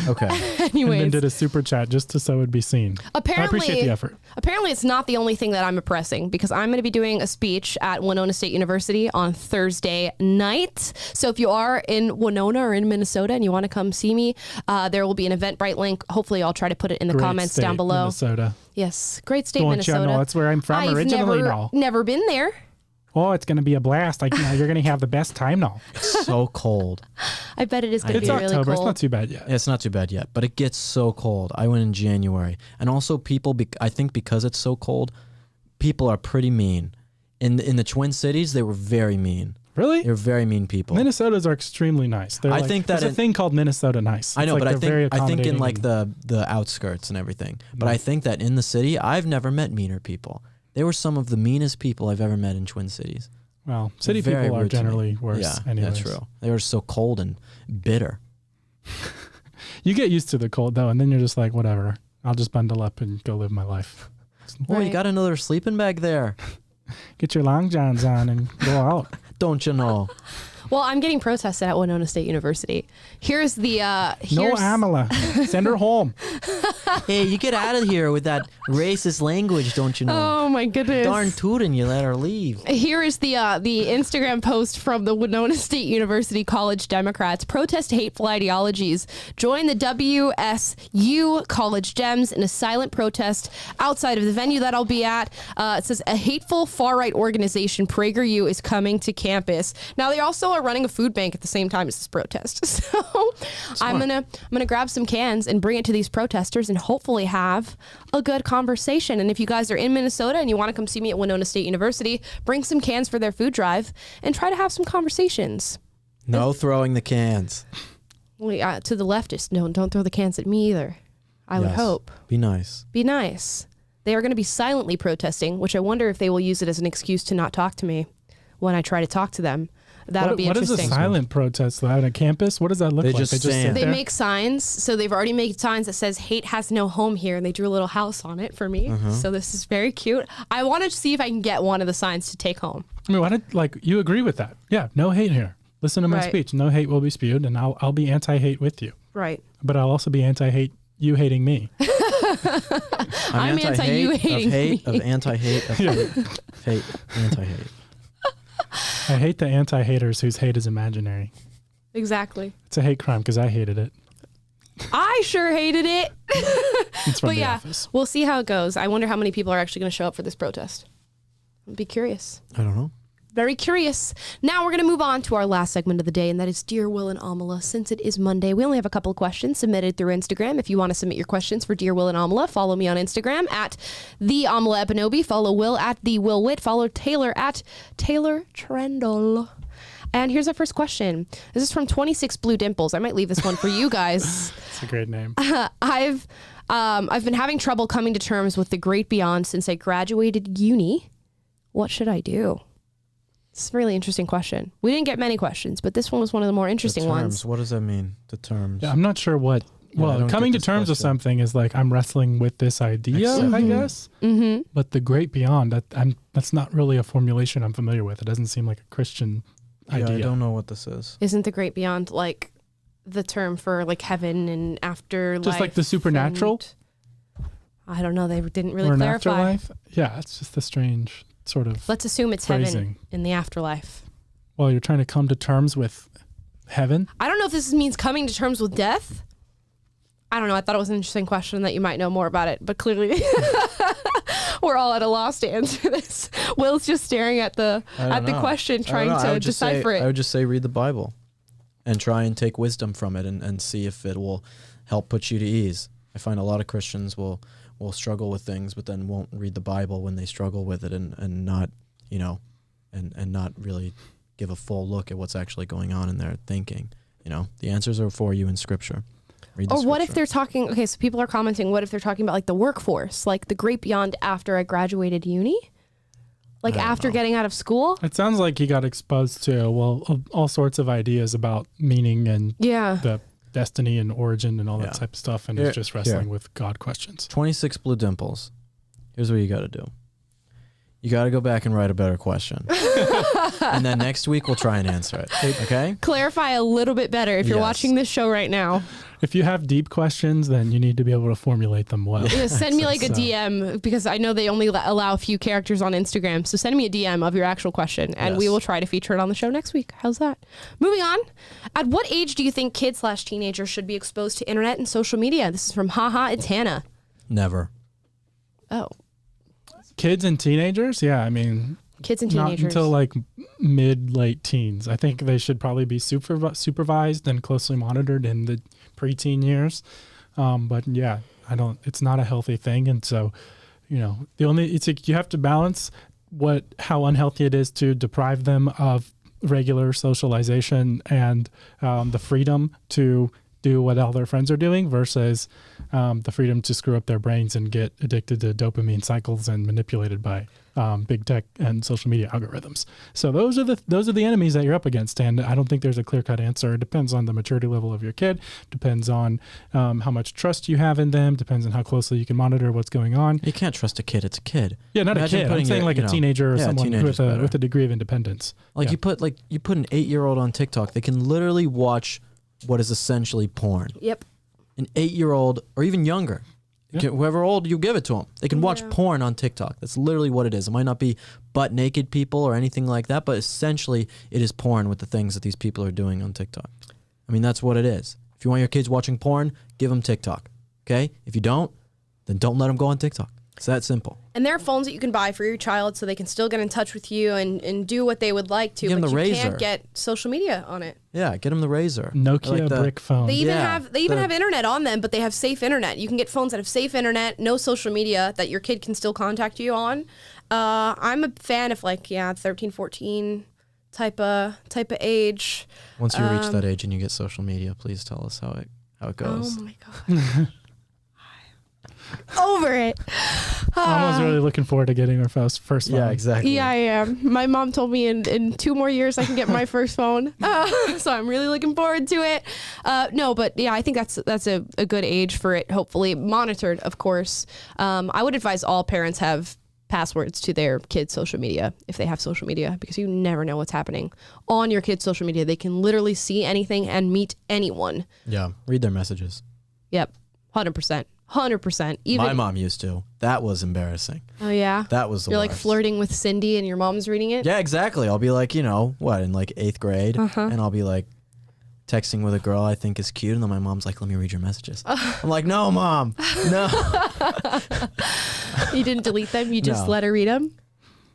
Okay. Anyways. And then did a super chat just so it would be seen. Apparently, I appreciate the effort. Apparently, it's not the only thing that I'm oppressing, because I'm going to be doing a speech at Winona State University on Thursday night. So if you are in Winona or in Minnesota and you want to come see me, there will be an Eventbrite link. Hopefully, I'll try to put it in the comments down below. Minnesota. Yes, great state, Don't Minnesota. you know, that's where I'm from I've originally now. never been there. Oh, it's going to be a blast. Like, you're going to have the best time now. It's so cold. I bet it is going to It's be October. really cold. It's not too bad yet. Yeah, it's not too bad yet, but it gets so cold. I went in January. And also people, I think because it's so cold, people are pretty mean. In the Twin Cities, they were very mean. Really? They're very mean people. Minnesotans are extremely nice. They're think that there's a thing called Minnesota nice. I know, It's but like they're I think in accommodating like the outskirts and everything. But I think that in the city, I've never met meaner people. They were some of the meanest people I've ever met in Twin Cities. Well, city Very people are rude to me. generally worse. Yeah, anyways. that's true. They were so cold and bitter. You get used to the cold though, and then you're just like, whatever. I'll just bundle up and go live my life. Oh, you got another sleeping bag there. Get your long johns on and go out. Don't you know? Well, I'm getting protested at Winona State University. Here's the No Amala. Send her home. Hey, you get out of here with that racist language, don't you know? Oh my goodness. Darn tootin', you let her leave. Here is the Instagram post from the Winona State University College Democrats. Protest hateful ideologies. Join the WSU College Dems in a silent protest outside of the venue that I'll be at. It says a hateful far-right organization, Prager U, is coming to campus. Now they also are running a food bank at the same time as this protest. So I'm gonna grab some cans and bring it to these protesters and hopefully have a good conversation. And if you guys are in Minnesota and you want to come see me at Winona State University, bring some cans for their food drive and try to have some conversations. No throwing the cans. Well, to the leftists, no, don't throw the cans at me either. I would hope. Be nice. Be nice. They are going to be silently protesting, which I wonder if they will use it as an excuse to not talk to me when I try to talk to them. That'll be interesting. What is a silent protest out on campus? What does that look like? They just sit They there? make signs. So they've already made signs that says hate has no home here. And they drew a little house on it for me. So this is very cute. I want to see if I can get one of the signs to take home. I mean, why did, like, you agree with that? Yeah, no hate here. Listen to my speech. No hate will be spewed, and I'll be anti-hate with you. Right. But I'll also be anti-hate you hating me. I'm anti-you hating me. Of anti-hate, of hate, anti-hate. I hate the anti-haters whose hate is imaginary. Exactly. It's a hate crime because I hated it. I sure hated it. It's from But the yeah, office. we'll see how it goes. I wonder how many people are actually going to show up for this protest. I'd be curious. I don't know. Very curious. Now we're going to move on to our last segment of the day, and that is Dear Will and Amala. Since it is Monday, we only have a couple of questions submitted through Instagram. If you want to submit your questions for Dear Will and Amala, follow me on Instagram at the Amala Ebanobi. Follow Will at the Will Witt. Follow Taylor at Taylor Trendle. And here's our first question. This is from 26 Blue Dimples. I might leave this one for you guys. It's a great name. I've been having trouble coming to terms with the great beyond since I graduated uni. What should I do? It's a really interesting question. We didn't get many questions, but this one was one of the more interesting ones. What does that mean? The terms. Yeah, I'm not sure what Well, coming to terms with something is like I'm wrestling with this idea, I guess. Mm-hmm. But the great beyond, that's not really a formulation I'm familiar with. It doesn't seem like a Christian idea. I don't know what this is. Isn't the great beyond like the term for like heaven and afterlife? Just like the supernatural? I don't know. They didn't really or clarify. An afterlife? Yeah, it's just a strange sort of Let's assume it's phrasing. heaven in the afterlife. Well, you're trying to come to terms with heaven? I don't know if this means coming to terms with death. I don't know. I thought it was an interesting question that you might know more about it, but clearly we're all at a loss to answer this. Will's just staring at the question, trying to decipher it. I would just say read the Bible and try and take wisdom from it and see if it will help put you to ease. I find a lot of Christians will struggle with things, but then won't read the Bible when they struggle with it and not, and not really give a full look at what's actually going on in their thinking. The answers are for you in Scripture. Read the Or what Scripture. if they're talking, okay, so people are commenting, what if they're talking about like the workforce, like the great beyond after I graduated uni? Like after getting out of school? It sounds like he got exposed to, all sorts of ideas about meaning and the destiny and origin and all that type of stuff, and is just wrestling with God questions. 26 blue dimples. Here's what you got to do. You got to go back and write a better question. And then next week we'll try and answer it. Okay? Clarify a little bit better if you're watching this show right now. If you have deep questions, then you need to be able to formulate them well. Yeah, send me like a DM, because I know they only allow a few characters on Instagram. So send me a DM of your actual question, and we will try to feature it on the show next week. How's that? Moving on. At what age do you think kids/teenagers should be exposed to internet and social media? This is from Haha, it's Hannah. Never. Oh. Kids and teenagers? Yeah, I mean... Kids and teenagers. Not until like late teens. I think they should probably be supervised and closely monitored in the preteen years. But yeah, it's not a healthy thing. And so, you have to balance how unhealthy it is to deprive them of regular socialization and the freedom to do what all their friends are doing versus the freedom to screw up their brains and get addicted to dopamine cycles and manipulated by big tech and social media algorithms. So those are the enemies that you're up against, and I don't think there's a clear-cut answer. It depends on the maturity level of your kid, depends on how much trust you have in them, depends on how closely you can monitor what's going on. You can't trust a kid. It's a kid. Yeah, not a kid. I'm saying like a teenager or someone with a degree of independence. Like you put an 8-year-old on TikTok, they can literally watch what is essentially porn. Yep. An 8-year-old or even younger. Whoever old you give it to them, they can watch porn on TikTok. That's literally what it is. It might not be butt naked people or anything like that, but essentially it is porn with the things that these people are doing on TikTok. I mean, that's what it is. If you want your kids watching porn, give them TikTok. Okay? If you don't, then don't let them go on TikTok. It's that simple. And there are phones that you can buy for your child so they can still get in touch with you and do what they would like to, but you Razr. Can't get social media on it. Yeah, get them the Razr. Nokia brick phone. They even have internet on them, but they have safe internet. You can get phones that have safe internet, no social media that your kid can still contact you on. I'm a fan of 13, 14 type of age. Once you reach that age and you get social media, please tell us how it goes. Oh my god. Over it. Alma's really looking forward to getting her first phone. Yeah, exactly. Yeah, I am. My mom told me in 2 more years I can get my first phone. So I'm really looking forward to it. No, but yeah, I think that's a good age for it, hopefully. Monitored, of course. I would advise all parents have passwords to their kids' social media if they have social media, because you never know what's happening on your kids' social media. They can literally see anything and meet anyone. Yeah, read their messages. Yep, 100%. 100%. Even my mom used to. That was embarrassing. Oh yeah. That was the You're worst. like flirting with Cindy and your mom's reading it? Yeah, exactly. I'll be like, in like 8th grade, and I'll be like texting with a girl I think is cute, and then my mom's like, "Let me read your messages." I'm like, "No, Mom. No." You didn't delete them? You just let her read them?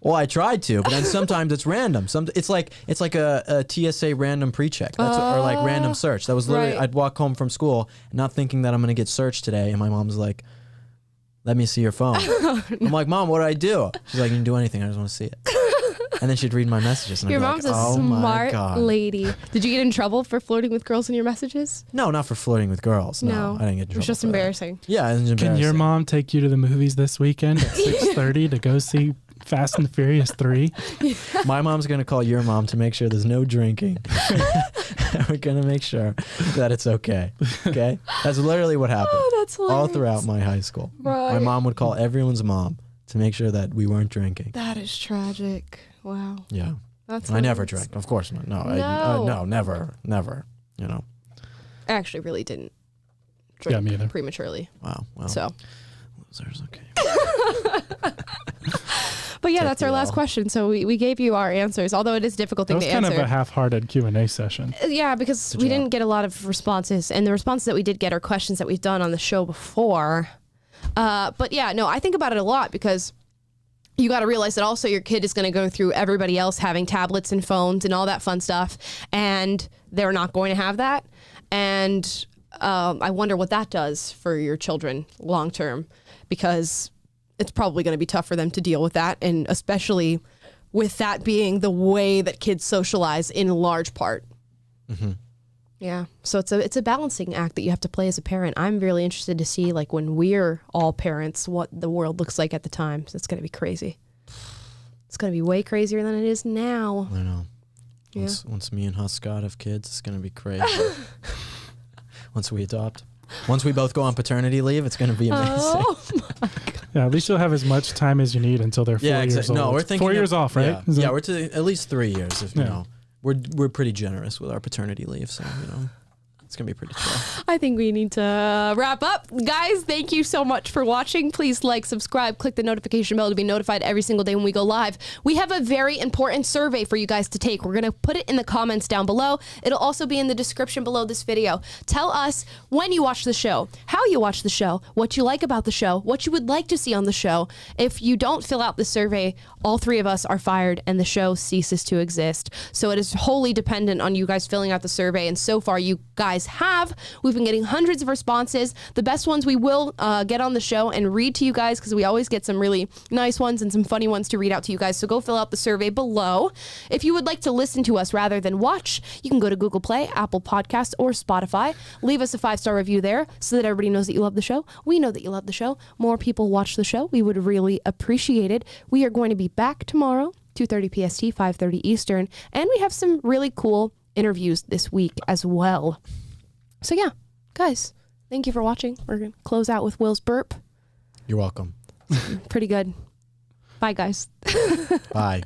Well, I tried to, but then sometimes it's random. It's like a TSA random pre-check. Or like random search. That was literally I'd walk home from school not thinking that I'm gonna get searched today, and my mom's like, "Let me see your phone." I'm like, "Mom, what did I do?" She's like, "You didn't do anything. I just want to see it." And then she'd read my messages, and your I'd be mom's like, "Oh a smart my God. lady." Did you get in trouble for flirting with girls in your messages? No, not for flirting with girls. No, I didn't get in trouble. It was just embarrassing. Yeah, it was embarrassing. Can your mom take you to the movies this weekend at 6:30 to go see Fast and Furious 3? My mom's gonna call your mom to make sure there's no drinking. We're going to make sure that it's okay. Okay? That's literally what happened. Oh, that's hilarious. All throughout my high school. Right. My mom would call everyone's mom to make sure that we weren't drinking. That is tragic. Wow. Yeah. That's I never drank. Of course not. No. No, never. You know. I actually really didn't drink me either. prematurely. Wow. Well, so. Losers, okay. But yeah, that's our last question. So we gave you our answers, although it is a difficult thing to answer. It was kind of a half-hearted Q&A session. Yeah, because we didn't get a lot of responses. And the responses that we did get are questions that we've done on the show before. But yeah, no, I think about it a lot because you got to realize that also your kid is going to go through everybody else having tablets and phones and all that fun stuff. And they're not going to have that. And I wonder what that does for your children long term, because it's probably going to be tough for them to deal with that. And especially with that being the way that kids socialize in large part. Mm-hmm. Yeah. So it's a balancing act that you have to play as a parent. I'm really interested to see, like, when we're all parents, what the world looks like at the time. So it's going to be crazy. It's going to be way crazier than it is now. I know. Yeah. Once me and Scott have kids, it's going to be crazy. Once we adopt. Once we both go on paternity leave, it's going to be amazing. Oh my God. Yeah, at least you'll have as much time as you need until they're 4 years old. No, we're thinking 4 years off, right? Yeah, we're to at least 3 years. If you know, we're pretty generous with our paternity leave, so it's gonna be pretty chill. I think we need to wrap up. Guys, thank you so much for watching. Please like, subscribe, click the notification bell to be notified every single day when we go live. We have a very important survey for you guys to take. We're going to put it in the comments down below. It'll also be in the description below this video. Tell us when you watch the show, how you watch the show, what you like about the show, what you would like to see on the show. If you don't fill out the survey, all three of us are fired and the show ceases to exist. So it is wholly dependent on you guys filling out the survey. And so far, you guys have. We've been getting hundreds of responses. The best ones we will get on the show and read to you guys, because we always get some really nice ones and some funny ones to read out to you guys. So go fill out the survey below. If you would like to listen to us rather than watch, you can go to Google Play, Apple Podcasts, or Spotify. Leave us a 5-star review there so that everybody knows that you love the show. We know that you love the show. More people watch the show. We would really appreciate it. We are going to be back tomorrow, 2:30 PST, 5:30 Eastern, and we have some really cool interviews this week as well. So yeah, guys, thank you for watching. We're going to close out with Will's burp. You're welcome. Pretty good. Bye, guys. Bye.